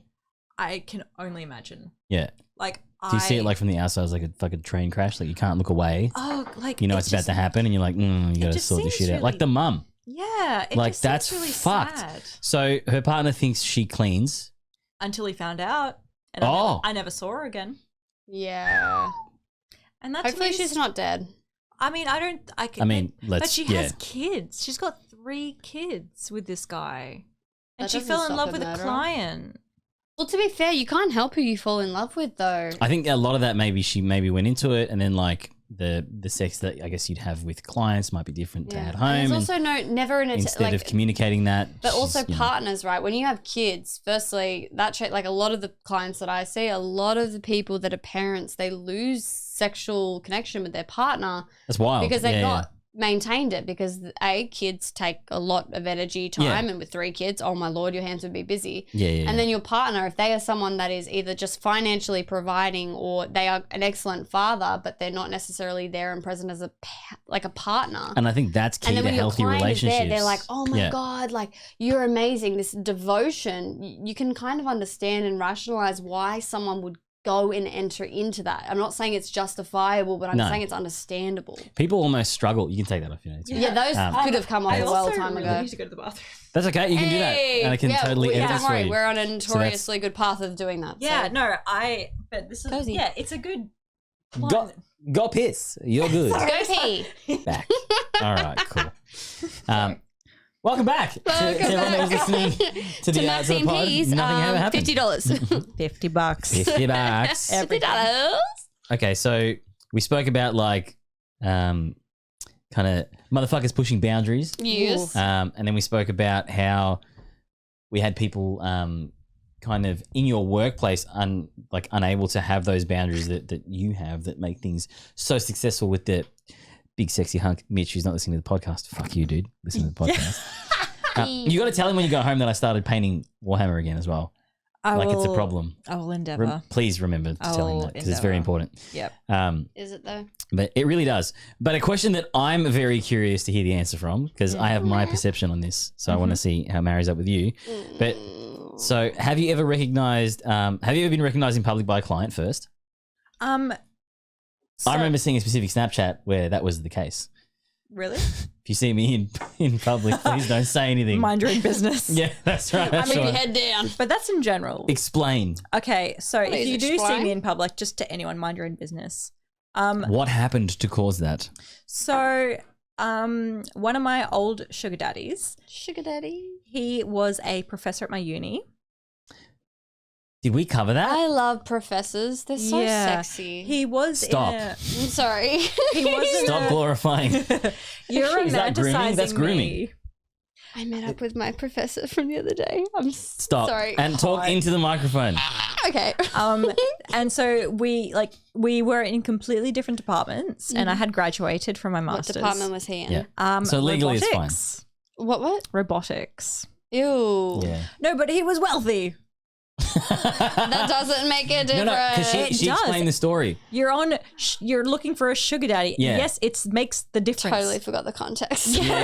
I can only imagine. Yeah. Like, Do you see it like from the outside as like a fucking train crash? Like you can't look away. oh, like You know it it's about just- to happen, and you're like, you gotta just sort this seems shit out. Like really- the mum. Yeah, it Like just that's seems really fucked. sad. So her partner thinks she cleans. Until he found out, and Oh. I never saw her again. Yeah. And that's Hopefully she's not dead. I mean, I don't. I mean, but let's she yeah. has kids. She's got 3 kids with this guy, and That she doesn't fell in stop love a with a murderer. client. Well, to be fair, you can't help who you fall in love with, though. I think a lot of that maybe she maybe went into it, and then like the sex that I guess you'd have with clients might be different to at home. And there's and also never an instead of communicating that, But she's, also you know, partners, right? When you have kids, firstly, like a lot of the clients that I see, a lot of the people that are parents, they lose sexual connection with their partner that's wild because they've Yeah, not maintained it. Because kids take a lot of energy, time, Yeah. and with 3 kids, oh my lord, your hands would be busy. Yeah. And then your partner, if they are someone that is either just financially providing or they are an excellent father, but they're not necessarily there and present as a partner. And I think that's key And then to when your healthy client is relationships. there, they're like, oh my Yeah. God, like you're amazing. This devotion, you can kind of understand and rationalize why someone would go and enter into that. I'm not saying it's justifiable, but I'm No. saying it's understandable. People almost struggle. You can take that off, you know. Yeah, those could have come off I a well also time really ago. need to go to the bathroom. That's okay. You can do that, and I can totally edit don't this for worry, you. we're on a notoriously good path of doing that. Yeah, so. no, but this is Cozy. yeah, it's a good. Go piss. You're good. Go pee. Back. All right, cool. Welcome back to everyone that was listening to the Maxine pod. Peas, Nothing ever happened. $50. $50. $50. $50. Okay, so we spoke about like kind of motherfuckers pushing boundaries. Yes. And then we spoke about how we had people kind of in your workplace unable to have those boundaries that you have that make things so successful with the big sexy hunk Mitch who's not listening to the podcast. Fuck you, dude. Listen to the podcast. You got to tell him when you go home that I started painting Warhammer again as well. It's a problem. I will endeavor. Please remember to tell him that because it's very important. Yep. Is it though? But it really does. But a question that I'm very curious to hear the answer from because I have my perception on this. So I want to see how it marries up with you. But so have you ever been recognized in public by a client first? I remember seeing a specific Snapchat where that was the case. Really? If you see me in public, please don't say anything. Mind your own business. Yeah, that's right. That's Keep your right. head down. But that's in general. Explain. Okay, so if Please you do see explain. me in public, just to anyone, mind your own business. What happened to cause that? So, one of my old sugar daddies, Sugar daddy. he was a professor at my uni. Did we cover that? I love professors. They're so sexy. He was Stop. in a, I'm sorry. he was Stop glorifying. You're Is that grooming? romanticizing That's grooming. me. I met up with my professor from the other day. I'm Stop. sorry. And talk into the microphone. Okay. And so we were in completely different departments, and I had graduated from my What master's. department was he in? Yeah. So legally it's fine. robotics. What? Robotics. Ew. Yeah. No, but he was wealthy. That doesn't make a difference. No, because It she does. explained the story. You're looking for a sugar daddy. Yeah. Yes, it makes the difference. Totally forgot the context. Yeah.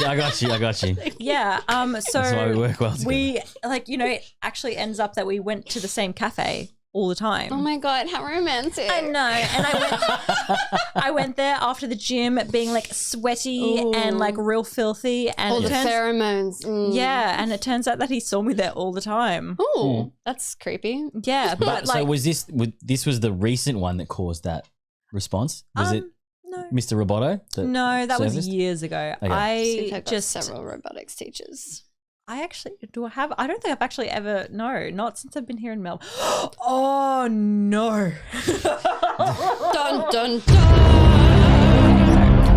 I got you. Yeah. So That's why we work well together. we it actually ends up that we went to the same cafe all the time. Oh my God, how romantic. I know. And I went there after the gym being like sweaty and like real filthy. And all the pheromones. Yeah. And it turns out that he saw me there all the time. Oh, that's creepy. Yeah. But So like, was this was the recent one that caused that response? Was it no. Mr. Roboto? No, that was serviced? years ago. Okay. I've got just several robotics teachers. I don't think I've actually ever, no, not since I've been here in Melbourne. Oh no. Dun, dun, dun.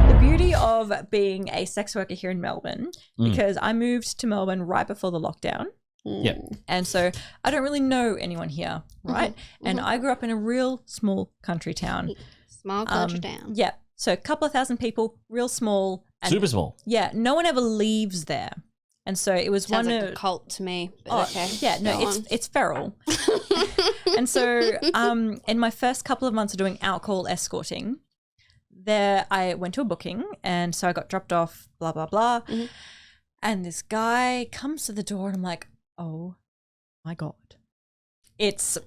The beauty of being a sex worker here in Melbourne, because I moved to Melbourne right before the lockdown. Yep. And so I don't really know anyone here, right? And I grew up in a real small country town. Small country town. Yeah. So a couple of thousand people, real small. And Super small. yeah, no one ever leaves there. And so it was Sounds one like of a cult to me. But okay. yeah, no, Go on. it's feral. And so in my first couple of months of doing alcohol escorting, there I went to a booking, and so I got dropped off, blah blah blah. And this guy comes to the door, and I'm like, oh my God, it's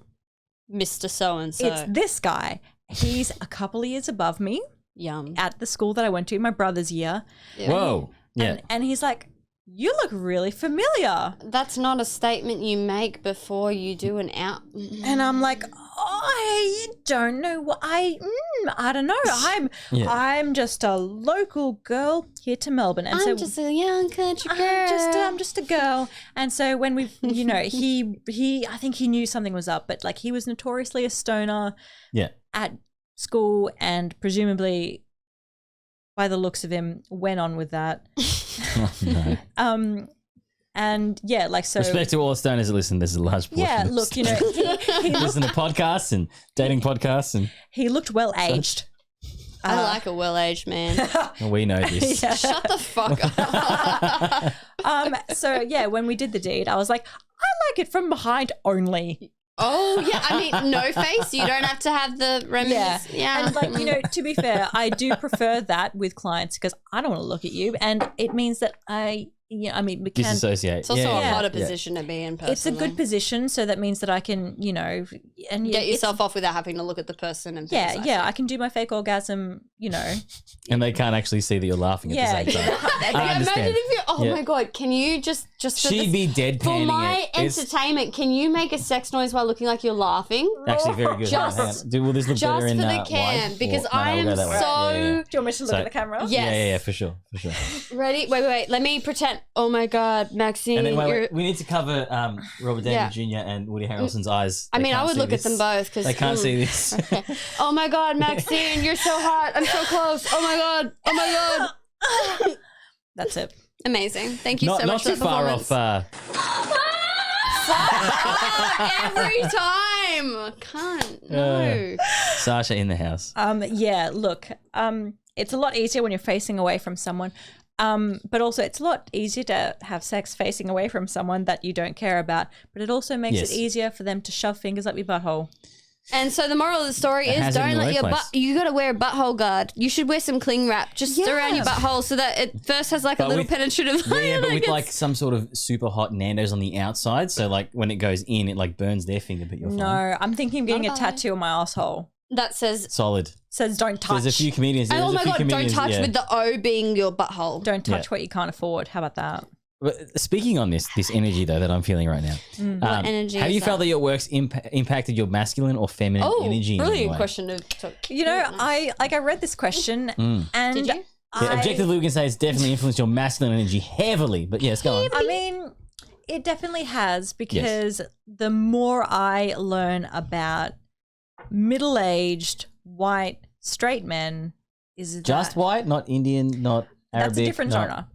Mr. So-and-so. it's this guy. He's a couple of years above me Yum. at the school that I went to, my brother's year. Yeah. Whoa. Yeah. And he's like, you look really familiar. That's not a statement you make before you do an out. And I'm like, I don't know what I don't know. I'm just a local girl here to Melbourne, and I'm just a young country girl. I'm just a girl. And so when we, he I think he knew something was up, but like he was notoriously a stoner at school, and presumably by the looks of him went on with that. Oh, no. And yeah, like so. Respect to all the stoners that listen. There's a large portion. Yeah, of look, he listen to podcasts and dating podcasts, and he looked well aged. I like a well-aged man. we know this. Shut the fuck up. So yeah, when we did the deed, I was like, I like it from behind only. Oh, yeah. I mean, no face. You don't have to have the remedies. Yeah. And like, to be fair, I do prefer that with clients because I don't want to look at you. And it means that we can Disassociate. It's also a Yeah. harder position to be in personally. It's a good position. So that means that I can, and Get yourself off without having to look at the person and Yeah. things Yeah. like I can do my fake orgasm, And they can't actually see that you're laughing at the same time. I Imagine understand. if you, Yeah. my God, can you just for She'd this- be deadpanning for my it. It's entertainment, can you make a sex noise while looking like you're laughing? actually very good. Just- Hang on. Will this look Just better for in the wide? cam, because Or- no, I we'll am go that way. so. Yeah. Do you want me to look So- at the camera? Yes. Yeah, for sure. Ready? Wait. Let me pretend. Oh my God, Maxine. And then you're- wait, we need to cover Robert Downey Jr. and Woody Harrelson's eyes. I They mean, I can't would see look this. at them both because They can't see this. Okay. Oh my God, Maxine, you're so hot. I'm so close. Oh my God. Oh my God. That's it. Amazing. Thank you Not, so not much for too that far performance. off. Every time. Can't. No. Sasha in the house. Yeah, look, it's a lot easier when you're facing away from someone. But also it's a lot easier to have sex facing away from someone that you don't care about. But it also makes Yes. it easier for them to shove fingers up your butthole. And so the moral of the story It is has it in don't the let your workplace. butt, you got to wear a butthole guard. You should wear some cling wrap just around your butthole so that it first has like a But little with- penetrative. Yeah, but with it's- like some sort of super hot Nando's on the outside, so like when it goes in, it like burns their finger, but you're fine. No, I'm thinking of getting Not a a bad- tattattoo on my asshole. that says, Solid. Says don't touch. There's a few comedians. oh there's my a few God, don't comedians, touch yeah. with the O being your butthole. Don't touch Yeah. what you can't afford. How about that? But speaking on this energy though that I'm feeling right now, What energy have is you that? felt that your work's impacted your masculine or feminine Oh, energy? in any brilliant way? question. I read this question and Did you? Yeah, objectively, we can say it's definitely influenced your masculine energy heavily. But yes, go on. I mean, it definitely has because the more I learn about middle-aged white straight men, is Just that, white, not Indian, not Arabic. that's a different not- genre.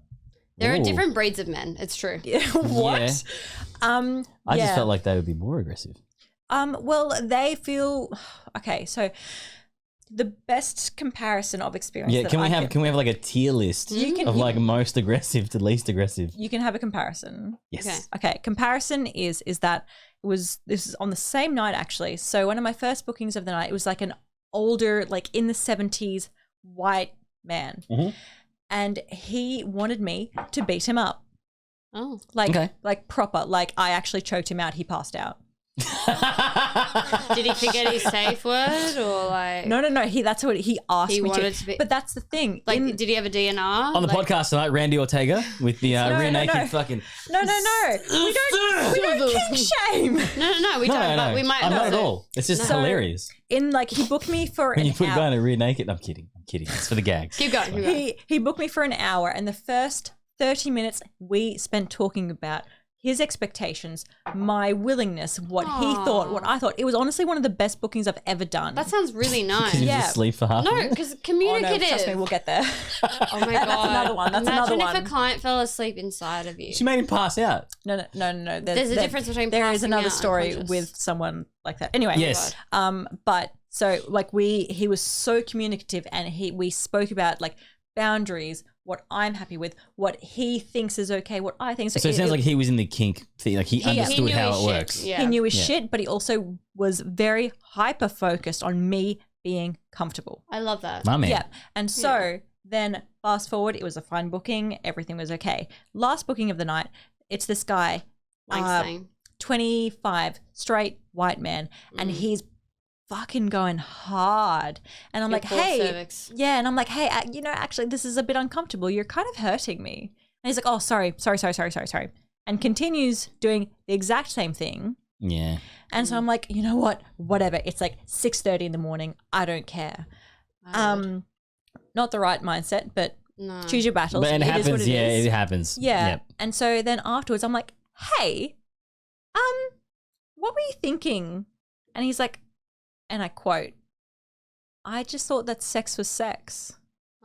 There are Ooh. different breeds of men. It's true. What? Yeah. I just felt like they would be more aggressive. Well, they feel okay. So the best comparison of experience. Yeah, that can we I have like a tier list of like most aggressive to least aggressive? You can have a comparison. Yes. Okay. Comparison is that this is on the same night actually. So one of my first bookings of the night, it was like an older, like in the 70s, white man, and he wanted me to beat him up. Oh. Like proper. Like I actually choked him out. He passed out. Did he forget his safe word or like? No. That's what he asked He me wanted to be- But that's the thing. Like, did he have a DNR? On the podcast tonight, Randy Ortega with the rear naked no. fucking. No. We don't kink shame. No, we don't. But we might. I'm not at all. It's just hilarious. He booked me for When an you put a hour. guy in a rear naked. I'm kidding. It's for the gags. Keep going. He booked me for an hour, and the first 30 minutes we spent talking about his expectations, my willingness, what he thought, what I thought. It was honestly one of the best bookings I've ever done. That sounds really nice. Can you Yeah. just sleep for half? No, because Oh, no, communicative. trust me, we'll get there. Oh my god, That's another one. Imagine if a client fell asleep inside of you. She made him pass out. No. There's a difference between there is passing another out story unconscious. with someone like that. Anyway, Yes. but so like he was so communicative, and we spoke about like boundaries, what I'm happy with, what he thinks is okay, what I think. So it sounds like he was in the kink thing. Like he understood knew how his it shit. works. Yeah. he knew his shit, but he also was very hyper focused on me being comfortable. I love that. My man. Yeah. And so then fast forward, it was a fine booking. Everything was okay. Last booking of the night, it's this guy, Maxine. 25, straight white man, and he's fucking going hard. And I'm Your like, poor hey, cervix. yeah. And I'm like, hey, actually, this is a bit uncomfortable. You're kind of hurting me. And he's like, oh, sorry. And continues doing the exact same thing. Yeah. And so I'm like, you know what? Whatever. It's like 6:30 in the morning. I don't care. Not the right mindset, but No. choose your battles. But it It is happens. what it Yeah, is. it happens. Yeah. Yep. And so then afterwards, I'm like, hey, what were you thinking? And he's like, and I quote, I just thought that sex was sex.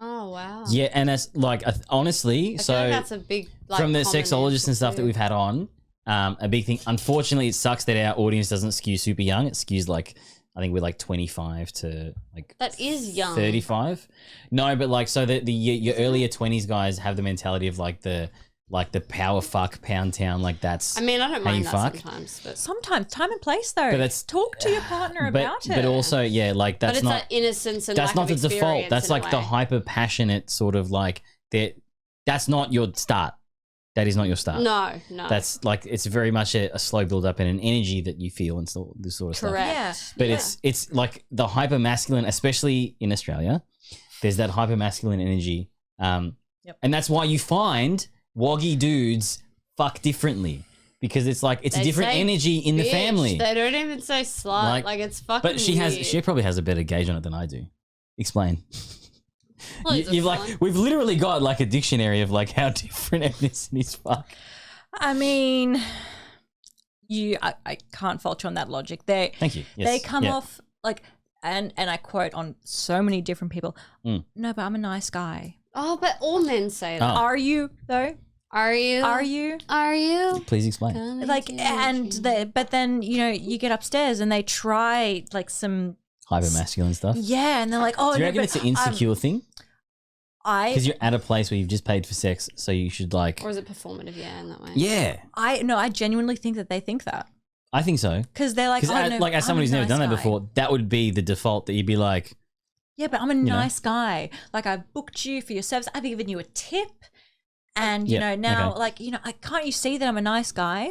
Oh wow. Yeah, and that's like honestly, I so feel like that's a big from the common sexologists and stuff issue that too. we've had on, a big thing. Unfortunately, it sucks that our audience doesn't skew super young. It skews like I think we're like 25 to like That is young. 35. No, but like so the your earlier 20s guys have the mentality of like the power fuck pound town, like that's I mean, I don't how you mind that fuck. sometimes, but Sometimes, time and place though. But that's- Talk to your partner about it. But also, yeah, like that's it's not that innocence and that's lack not of the default. experience That's in a like the way. hyper passionate sort of like that. That's not your start. That is not your start. No. That's like it's very much a slow build up and an energy that you feel and so this sort of stuff. correct. Yeah. But it's like the hyper masculine, especially in Australia. There's that hyper masculine energy, and that's why you find woggy dudes fuck differently because it's like it's a They different say energy in the Bitch, family. They don't even say slut. Like it's fucking. But she probably has a better gauge on it than I do. Explain. Loads of You've fun. like we've literally got like a dictionary of like how different ethnicities fuck. I mean, I can't fault you on that logic. Thank you. Yes. They come Yeah. off like, and I quote on so many different people. Mm. No, but I'm a nice guy. Oh, but all men say that. Oh. Are you though? Are you? Are you? Are you? Please explain. Like, but then you get upstairs and they try like some Hyper masculine stuff. yeah, and they're like, oh, Do you no, reckon but, it's an insecure thing? Because I you're at a place where you've just paid for sex, so you should like. Or is it performative? Yeah, in that way. Yeah, I genuinely think that they think that I think so. because they're like, Because oh, no, like as I'm someone a who's never nice done that guy. before, that would be the default that you'd be like, Yeah, but I'm a know. nice guy. Like I've booked you for your service. I've given you a tip. And, you Yeah, know, now, okay. like, you know, can't you see that I'm a nice guy?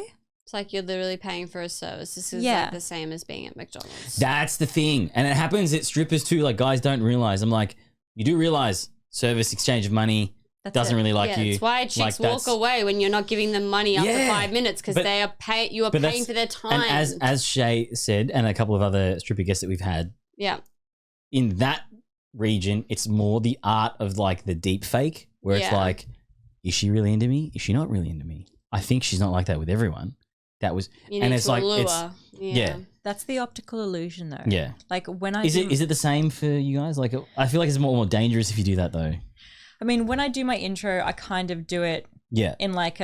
It's like you're literally paying for a service. This is Yeah. like the same as being at McDonald's. that's the thing. And it happens at strippers too. Like guys don't realize. I'm like, you do realize service exchange of money That's doesn't it. really like yeah, you. it's why chicks Like, walk that's- away when you're not giving them money after Yeah. 5 minutes because But- they are you are but paying that's- for their time. And as Shay said, and a couple of other stripper guests that we've had, yeah, in that region, it's more the art of like the deep fake, where it's Yeah. like, is she really into me? Is she not really into me? I think she's not like that with everyone. That was, you and need it's to like, allure. it's, yeah. That's the optical illusion, though. Yeah. Like when I Is it the same for you guys? Like, I feel like it's more dangerous if you do that though. I mean, when I do my intro, I kind of do it Yeah. in like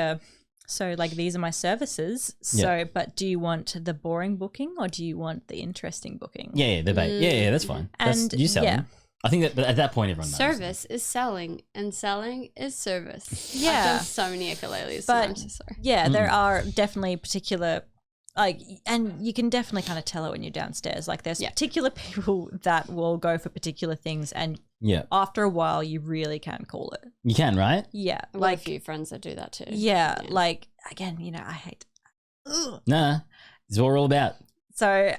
so like these are my services. So, but do you want the boring booking or do you want the interesting booking? Yeah, the bait. Yeah, that's fine. That's, And, you sell yeah. them. I think that at that point everyone knows. Service is selling, and selling is service. Yeah. I've done so many ukuleles. But- I'm so sorry. Yeah, there are definitely particular, like, and you can definitely kind of tell it when you're downstairs. Like, there's particular people that will go for particular things, and Yeah, after a while, you really can call it. you can, right? Yeah, I've got a like, few friends that do that too. yeah, like again, you know, I hate. Ugh. Nah, it's what we're all about. So,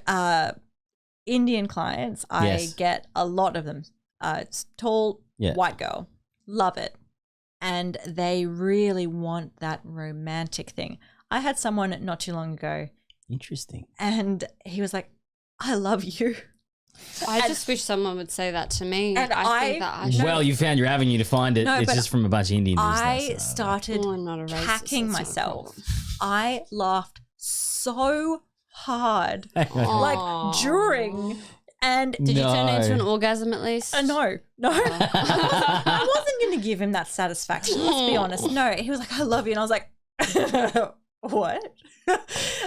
Indian clients, I Yes. get a lot of them. It's tall, Yeah. white girl. Love it. And they really want that romantic thing. I had someone not too long ago, Interesting. and he was like, I love you. I just wish someone would say that to me. And I think that I should. Well, you found your avenue to find it. No, It's but just from a bunch of Indian dudes. I started Oh, I'm not a racist, hacking that's not a myself. problem. I laughed so hard, Aw. like during, and Did you turn it into an orgasm at least? no, I wasn't going to give him that satisfaction. Let's be honest. No, he was like, "I love you," and I was like, "What?" And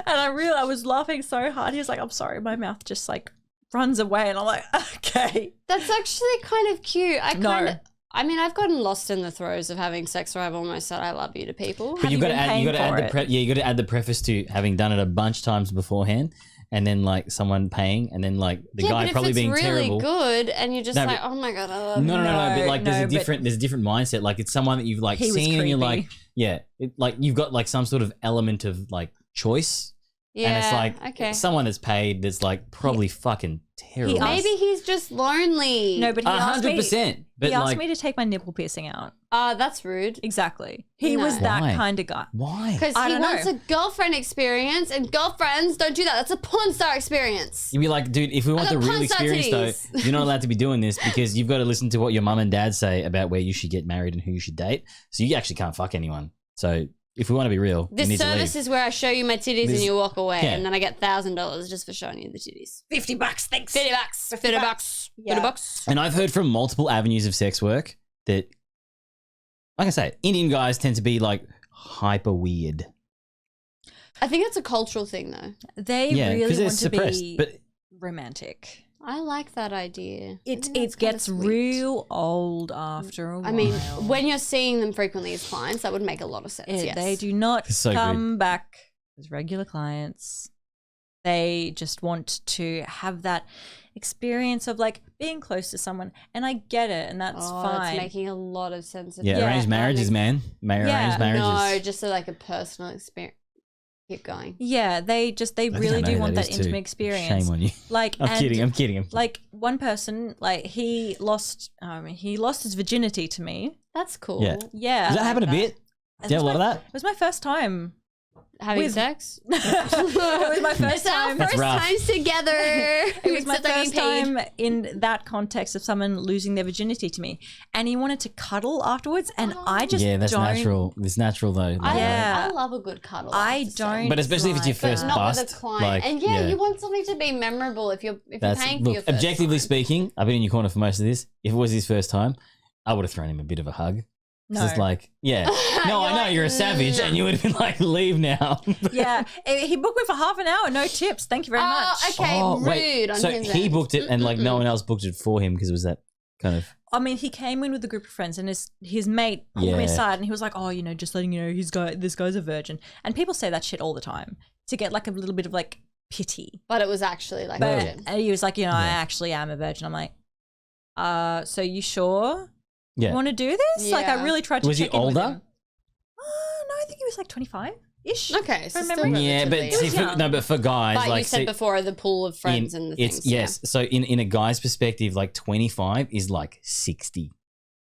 I was laughing so hard. He was like, "I'm sorry, my mouth just like runs away," and I'm like, "Okay." That's actually kind of cute. No. I've gotten lost in the throes of having sex where I've almost said I love you to people. But you've got to been add. paying You got to for add the it? you got to add the preface to having done it a bunch of times beforehand, and then like someone paying, and then like the guy but probably if it's being really terrible. good and you're just No, like, but- oh my God, I love No, you. but like there's no, a different mindset. Like it's someone that you've like He was seen and you're creepy. like, yeah, like you've got like some sort of element of like choice. Yeah, And it's like okay. someone that's paid that's like probably fucking terrible. Maybe he's just lonely. No, but he asked me. 100%. But He asked like, me to take my nipple piercing out. That's rude. Exactly. He No. was that Why? kind of guy. why? Because I he don't wants know. a girlfriend experience, and girlfriends don't do that. That's a porn star experience. You'd be like, dude, if we want I the got real porn star experience though, titties. you're not allowed to be doing this because you've got to listen to what your mum and dad say about where you should get married and who you should date. So you actually can't fuck anyone. So if we want to be real, you This need to service leave. is where I show you my titties This- and you walk away, yeah. and then I get $1,000 just for showing you the titties. $50, thanks. $50, $50, Yeah. $50. And I've heard from multiple avenues of sex work that, like I say, Indian guys tend to be like hyper weird. I think it's a cultural thing, though. They Yeah, really because they're want to suppressed. be But I romantic. like that idea. I It think that's kinda gets sweet. real old after a while. I mean, when you're seeing them frequently as clients, that would make a lot of sense. It- Yes. they do not It's so come back as regular clients. They just want to have that experience of like being close to someone, and I get it, and that's fine. It's making a lot of sense. yeah, Yeah, arranged marriages, man. Yeah. Arranged marriages. No, just like a personal experience. Keep going. Yeah, they I think really I know do who want that is too. intimate experience. Shame on you. Like, I'm and, kidding. I'm kidding. Like one person, like he lost his virginity to me. That's cool. Yeah. Yeah, Does that happen a bit? Do you have a lot of that? It was my first time. Having With- sex? It was my first It's our time. That's first rough. times together. It was my Except I'm first getting paid. time in that context of someone losing their virginity to me, and he wanted to cuddle afterwards, and I just Yeah, that's don't. natural. It's natural though. Like, Yeah. I love a good cuddle. I after sex. don't. But especially if it's your like first that. Not bust, with a client. like, and yeah. you want something to be memorable if you're That's paying for your look. first Objectively time. speaking, I've been in your corner for most of this. If it was his first time, I would have thrown him a bit of a hug. 'Cause No. It's like, yeah, no, I know like, you're a savage, "No." and you would have been like, leave now. Yeah, he booked me for half an hour, no tips. Thank you very much. Okay, Oh, rude wait. on So his he end. booked it, and like no one else booked it for him because it was that kind of. I mean, he came in with a group of friends, and his mate pulled me Yeah. aside, and he was like, "Oh, just letting you know, this guy's a virgin." And people say that shit all the time to get like a little bit of like pity. But it was actually like But virgin. he was like, I Yeah. actually am a virgin. I'm like, so you sure Yeah. you want to do this? Like, I Yeah. really tried to Was he check in with older? him. No, I think he was like 25-ish. Okay, so From still memory. Yeah, but relatively see, young. but for guys, But like you said see, before the pool of friends and the it's things. yes. So in a guy's perspective, like 25 is like 60.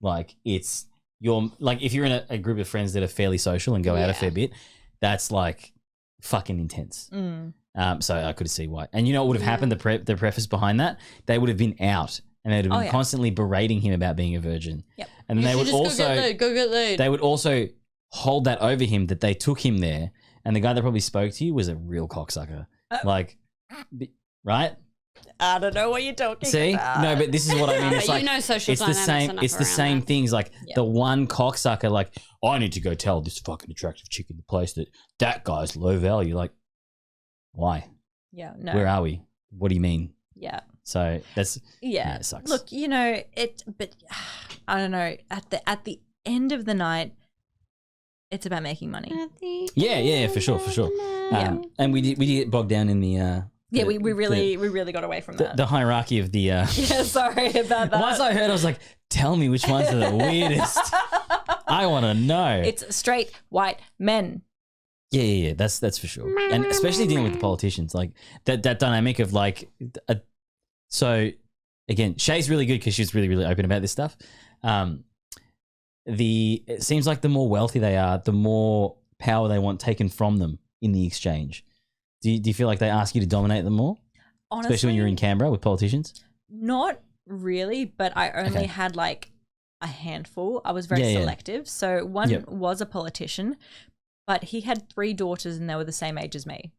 Like it's you're like if you're in a group of friends that are fairly social and go out a Yeah. fair bit, that's like fucking intense. Mm. So I could see why. And you know what would have happened? The preface behind that, they would have been out and they'd have been Oh, yeah. constantly berating him about being a virgin. Yep. And You they should would just also go get laid. they would also hold that over him that they took him there, and the guy that probably spoke to you was a real cocksucker. Like, right? I don't know what you're talking See, about. no, but this is what I mean. But It's you like know social it's the dynamics same. enough It's the around same that. things. Like Yep. the one cocksucker, like I need to go tell this fucking attractive chick in the place that guy's low value. Like, why? Yeah, no. Where are we? What do you mean? Yeah. So that's Yeah. it sucks. Look, but I don't know. At the end of the night, it's about making money. yeah, for sure. Yeah. And we did get bogged down in the Yeah, we really got away from that. the hierarchy of the. yeah, sorry about that. Once I heard, I was like, "Tell me which ones are the weirdest. I want to know." It's straight white men. Yeah. That's for sure. And especially dealing with the politicians, like that dynamic of like, so again, Shay's really good because she's really, really open about this stuff. It seems like the more wealthy they are, the more power they want taken from them in the exchange. Do you feel like they ask you to dominate them more? Honestly, especially when you're in Canberra with politicians? Not really, but I only had like a handful. I was very selective. So one was a politician, but he had 3 daughters and they were the same age as me.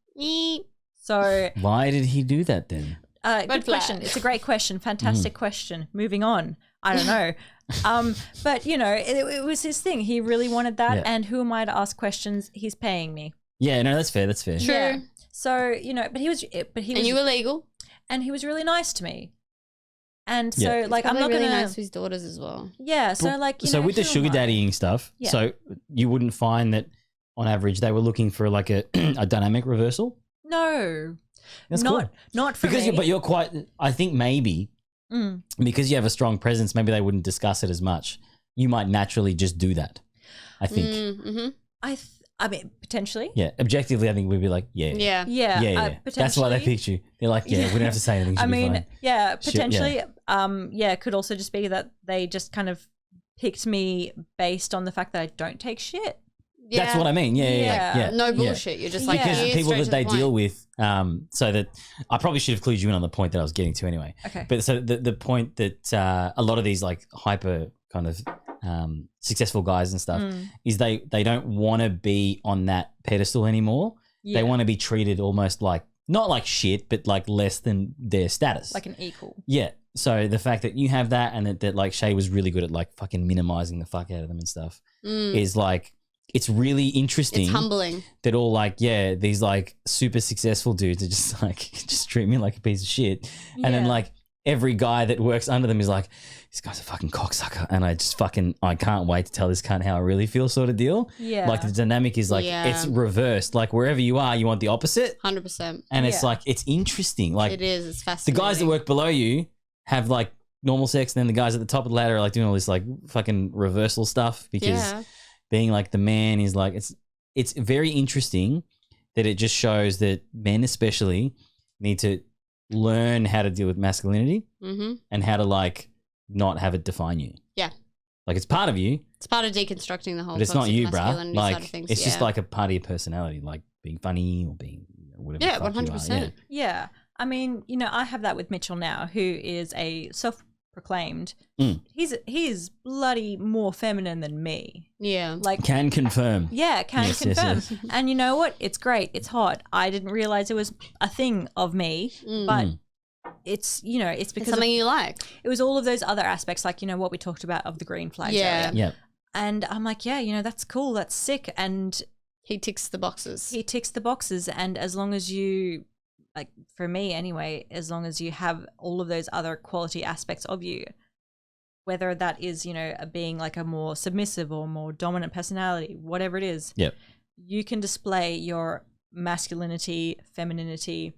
So why did he do that then? Good question. It's a great question. Fantastic question. Moving on. I don't know. But you know, it was his thing. He really wanted that. And who am I to ask questions? He's paying me. Yeah, no, that's fair. That's fair. True. Yeah. So, you know, but he was and you were legal. And he was really nice to me. And so like I'm not really gonna nice to his daughters as well. Yeah. So like so with the sugar daddying stuff, so you wouldn't find that on average they were looking for like a dynamic reversal? No. That's cool. Not for me. But you're quite, I think maybe because you have a strong presence, maybe they wouldn't discuss it as much. You might naturally just do that, I think. Mm-hmm. I mean, potentially. Yeah. Objectively, I think we'd be like, Yeah. That's why they picked you. They're like, we don't have to say anything. I mean, fine. yeah, potentially. It could also just be that they just kind of picked me based on the fact that I don't take shit. Yeah. That's what I mean. Yeah. No bullshit. You're just like, because the people that they deal with, so that I probably should have clued you in on the point that I was getting to anyway. Okay. But so the point that a lot of these like hyper kind of successful guys and stuff is they don't want to be on that pedestal anymore. They want to be treated almost like, not like shit, but like less than their status. Like an equal. Yeah. So the fact that you have that and that like Shay was really good at like fucking minimizing the fuck out of them and stuff is like, it's really interesting. It's humbling. That all like, these like super successful dudes are just like, just treat me like a piece of shit. And then like every guy that works under them is like, this guy's a fucking cocksucker. And I can't wait to tell this cunt how I really feel sort of deal. Yeah. Like the dynamic is like, it's reversed. Like wherever you are, you want the opposite. 100%. And it's like, it's interesting. Like it is. It's fascinating. The guys that work below you have like normal sex. And then the guys at the top of the ladder are like doing all this like fucking reversal stuff because being like the man is like, it's very interesting that it just shows that men especially need to learn how to deal with masculinity and how to like not have it define you. Yeah. Like it's part of you. It's part of deconstructing the whole but it's not you, bruh. Like side of things. it's just like a part of your personality, like being funny or being whatever. Yeah, the fuck 100%. you are. Yeah. I mean, you know, I have that with Mitchell now, who is a self-proclaimed. He's bloody more feminine than me. Yeah. Like Can confirm. Yeah, can confirm. Yes. And you know what? It's great. It's hot. I didn't realize it was a thing of me, but it's, you know, it's because it's something you like. It was all of those other aspects, like, you know, what we talked about of the green flags. Yeah. Yeah. And I'm like, yeah, you know, that's cool. That's sick. And he ticks the boxes. And as long as you, like for me anyway, as long as you have all of those other quality aspects of you, whether that is, you know, being like a more submissive or more dominant personality, whatever it is, you can display your masculinity, femininity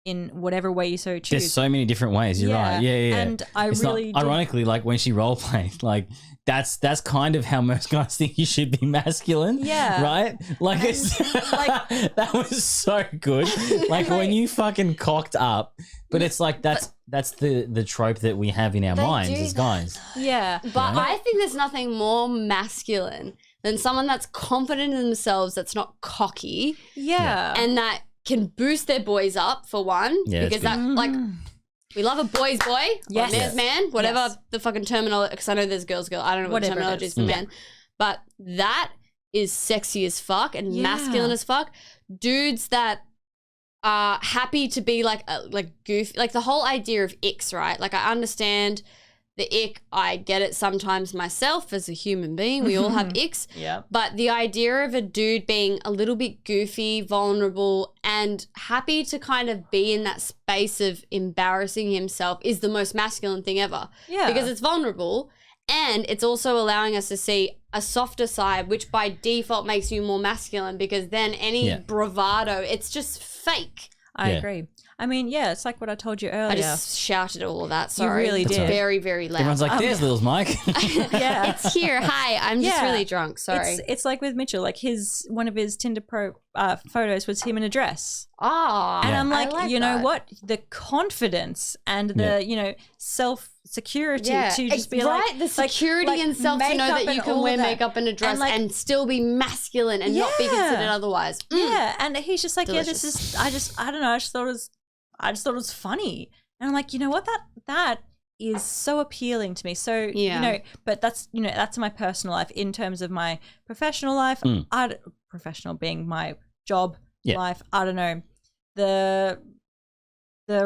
in whatever way you so choose. There's so many different ways. You're right. Yeah. And It's not, ironically, like when she role played, like that's kind of how most guys think you should be masculine. Yeah. Right? Like it's like that was so good. Like when you fucking cocked up, but it's like that's the trope that we have in our minds as guys. Yeah. But I think there's nothing more masculine than someone that's confident in themselves, that's not cocky. Yeah. And that can boost their boys up for one. Yeah, because that like we love a boy's boy, or a man's man, whatever the fucking terminology, because I know there's girls girl. I don't know what the terminology is for men. But that is sexy as fuck and masculine as fuck. Dudes that are happy to be like goofy, like the whole idea of icks, right? Like I understand the ick, I get it sometimes myself as a human being. We all have icks. Yeah. But the idea of a dude being a little bit goofy, vulnerable, and happy to kind of be in that space of embarrassing himself is the most masculine thing ever. Yeah. Because it's vulnerable and it's also allowing us to see a softer side, which by default makes you more masculine because then any bravado, it's just fake. I agree. I mean, yeah, it's like what I told you earlier. I just shouted all of that. Sorry. really It's did. very, very loud. Everyone's like, "There's Lil's mic." Yeah. It's here. Hi. I'm just Yeah. really drunk. Sorry. It's like with Mitchell, like one of his Tinder pro photos was him in a dress. Oh, And I'm I like, you know that. what? The confidence and the, self-security to just be right, like... the security and self to know makeup that you and can all wear of that. makeup and a dress And, and, like, still be masculine and not be considered otherwise. Yeah, and he's just like, Delicious. yeah, this is... I don't know. I just thought it was funny. And I'm like, you know what? That is so appealing to me. So, but that's my personal life. In terms of my professional life, professional being my job life, I don't know. The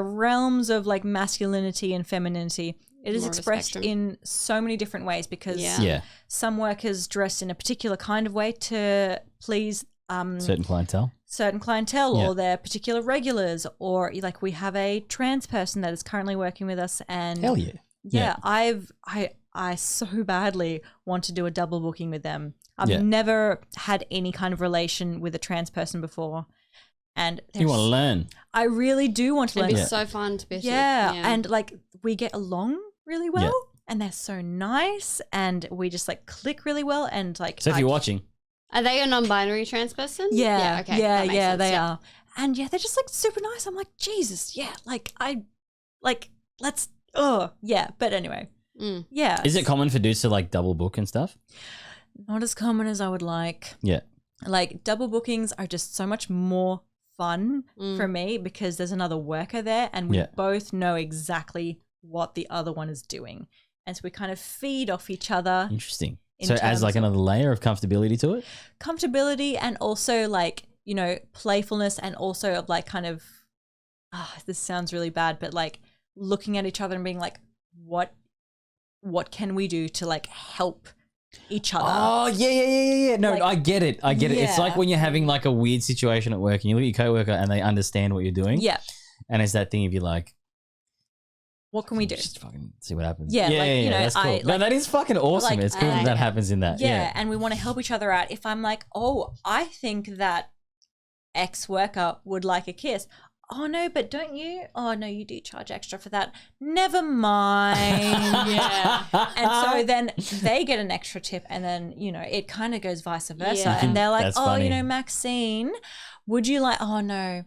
realms of like masculinity and femininity, it is More of a expressed spectrum. in so many different ways because Yeah. some workers dress in a particular kind of way to please Certain clientele. or their particular regulars, or like we have a trans person that is currently working with us, and Hell yeah. I so badly want to do a double booking with them. I've Yeah. never had any kind of relation with a trans person before, and You want to learn. I really do want to It'd learn. be so fun to be. Yeah, and like we get along really well, Yeah. and they're so nice, and we just like click really well, and like So if you're watching, Are they a non-binary trans person? yeah, Okay. That makes sense. they Yeah. are, and they're just like super nice. I'm like, Jesus, let's, but anyway, yeah. is it common for dudes to like double book and stuff? Not as common as I would like. Yeah. Like double bookings are just so much more fun for me because there's another worker there and we both know exactly what the other one is doing. And so we kind of feed off each other. Interesting. in So it adds terms like of another layer of comfortability to it? comfortability and also like, playfulness and also of like kind of, this sounds really bad, but like looking at each other and being like, what can we do to like help each other? Oh, yeah. No, Like, I get it. It's like yeah. when you're having like a weird situation at work and you look at your coworker and they understand what you're doing. Yeah. And it's that thing of you're like, What can we do? just fucking see what happens. Yeah, that's cool. No, that is fucking awesome. like, It's cool that happens in that. Yeah, and we want to help each other out. If I'm like, oh, I think that X worker would like a kiss. Oh no, but don't you? Oh no, you do charge extra for that. Never mind. Yeah. And so then they get an extra tip, and then it kind of goes vice versa. Yeah. And they're like, That's oh, funny. Maxine, would you like? Oh no.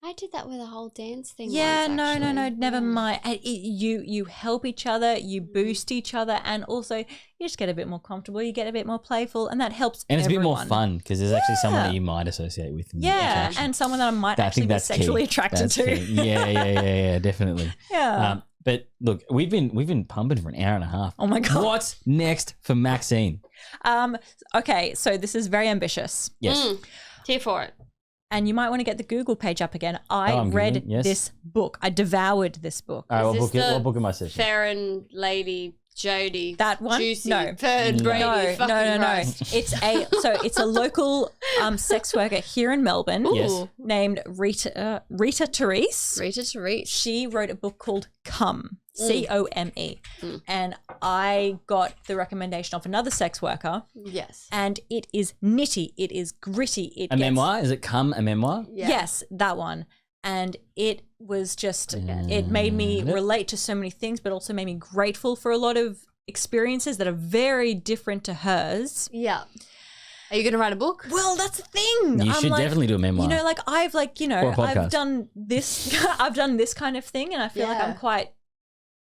I did that with a whole dance thing. Yeah, once, no, actually. never Yeah. mind. And you help each other, you boost each other, and also you just get a bit more comfortable. You get a bit more playful, and that helps. And it's a bit more everyone. fun because there's actually someone Yeah. that you might associate with. in the Yeah, interaction. and someone that I might I actually think be that's sexually key. attracted That's to. key. Yeah, definitely. Yeah. But look, we've been pumping for an hour and a half. Oh my God. What's next for Maxine? Okay, so this is very ambitious, Yes. Here for it. and you might want to get the Google page up again. I I'm read Googling, yes. this book. I devoured this book. All right, Is what this book am I searching? Farron lady Jody. That one? Juicy. No. Bird Brady. No. fucking Christ. It's a local sex worker here in Melbourne Yes. named Rita Therese. Rita Therese. She wrote a book called Come, C-O-M-E. And I got the recommendation of another sex worker, Yes. and it is nitty, it is gritty. A memoir? Is it Come, a memoir? Yeah. Yes, that one. And it was just, it made me relate to so many things, but also made me grateful for a lot of experiences that are very different to hers. Yeah. Are you going to write a book? Well, that's the thing. You I'm should like, definitely do a memoir. I've Or a podcast. I've done this, I've done this kind of thing, and I feel like Yeah. I'm quite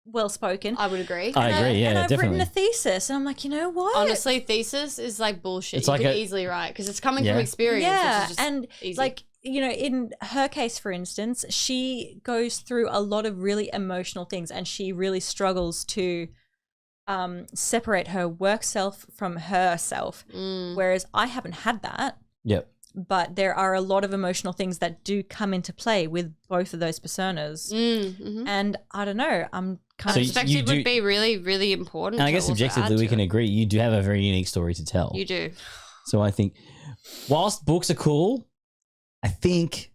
well spoken. I would agree. I agree. And Yeah, I've definitely. written a thesis, and I'm like, you know what? Honestly, thesis is like bullshit. It's You like could a- easily write because it's coming Yeah. from experience. yeah, which is just and easy. like in her case, for instance, she goes through a lot of really emotional things, and she really struggles to separate her work self from herself. Whereas I haven't had that. Yep. But there are a lot of emotional things that do come into play with both of those personas. And I don't know, I'm kind So of... you perspective do- would be really, really important. And I to guess also objectively, add we to can it. agree you do have a very unique story to tell. You do. So I think, whilst books are cool, I think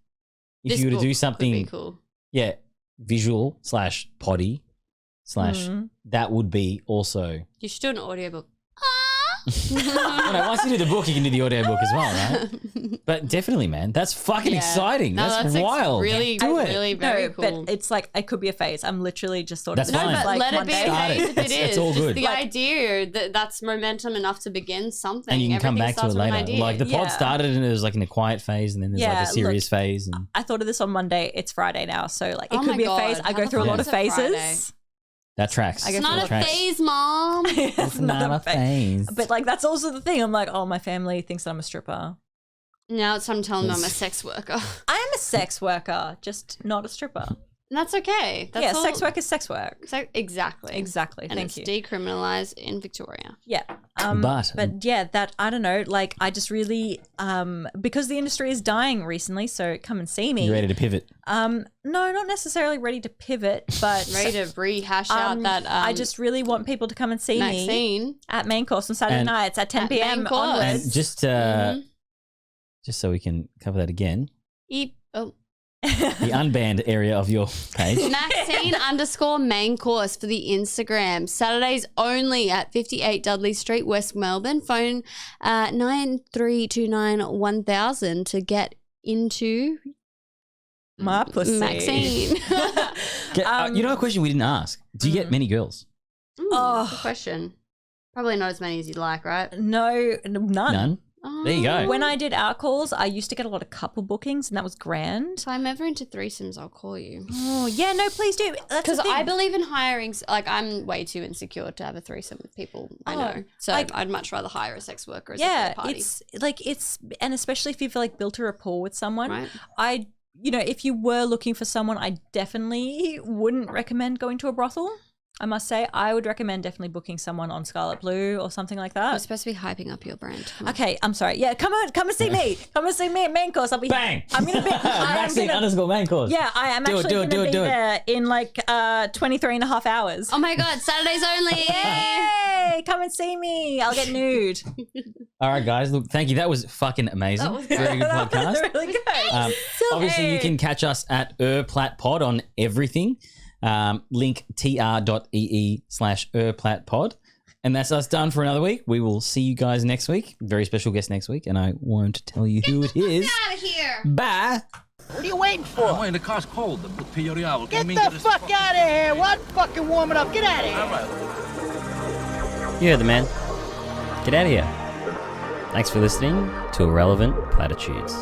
if This you were to book do would be something, cool. yeah, visual / potty / Mhm. that would be also. You should do an audiobook. Well, no, once you do the book, you can do the audio book as well, right? But definitely, man, that's fucking exciting. No, that's like, wild. really, do it. really very No, cool. but it's like it could be a phase. I'm literally just sort That's of fine. But like let it one be day. a Start it. phase if it It's is. all Just good. the idea that's momentum enough to begin something. And you can come Everything back to it starts with an later. idea. Like the pod Yeah. started and it was like in a quiet phase, and then there's like Yeah, a serious look, phase. And I thought of this on Monday. It's Friday now, so like it Oh could my be a God, phase. I how go the through a fuck lot is of it Friday? phases. that tracks. It's not a Tracks. phase, Mom. It's not a phase. But like that's also the thing. I'm like, oh, my family thinks that I'm a stripper. Now it's time to tell them I'm a sex worker. I am a sex worker, just not a stripper. And that's okay. That's yeah, all. sex work is sex work. Exactly. Exactly. And Thank it's you. decriminalized in Victoria. Yeah. But- yeah, that I don't know. Like I just really because the industry is dying recently. So come and see me. You ready to pivot? No, not necessarily ready to pivot, but Ready to rehash out that. I just really want people to come and see me Maxine. at Main Course on Saturday And- nights at 10 At Main p.m. Course. onwards. And just so we can cover that again, the unbanned area of your page. Maxine_main course for the Instagram. Saturdays only at 58 Dudley Street, West Melbourne. Phone 93291000 to get into My pussy. Maxine. You know a question we didn't ask? Do you get many girls? Oh. Good question. Probably not as many as you'd like, right? No, none. None? There you go. When I did out calls, I used to get a lot of couple bookings, and that was grand. If I'm ever into threesomes, I'll call you. Oh, yeah, no, please do. Because I believe in hiring, like, I'm way too insecure to have a threesome with people I know. So like- I'd much rather hire a sex worker as a Yeah, third party. and especially if you've like built a rapport with someone. Right. If you were looking for someone, I definitely wouldn't recommend going to a brothel. I must say, I would recommend definitely booking someone on Scarlet Blue or something like You're that. supposed to be hyping up your brand. Come on. Okay, I'm sorry. Yeah, come and see me. Come and see me at Main Course. I'll be Bang! I'm gonna be. Maxine _main course. Yeah, I am Do it, actually do it, going to do be it. there in like 23 and a half hours. Oh my God, Saturdays only. Yay! Come and see me. I'll get nude. All right, guys. Look, thank you. That was fucking amazing. That was Very good That was podcast. really good. Obviously, you can catch us at Plat_pod on everything. Link tr.ee/Plat_pod. And that's us done for another week. We will see you guys next week. Very special guest next week, and I won't tell you who it is. Out of here. Bye. What are you waiting for? I'm waiting, the car's cold. Get the fuck out of here! What? Fucking warm it up. Get out of here! All right. You heard the man. Get out of here. Thanks for listening to Irrelevant Platitudes.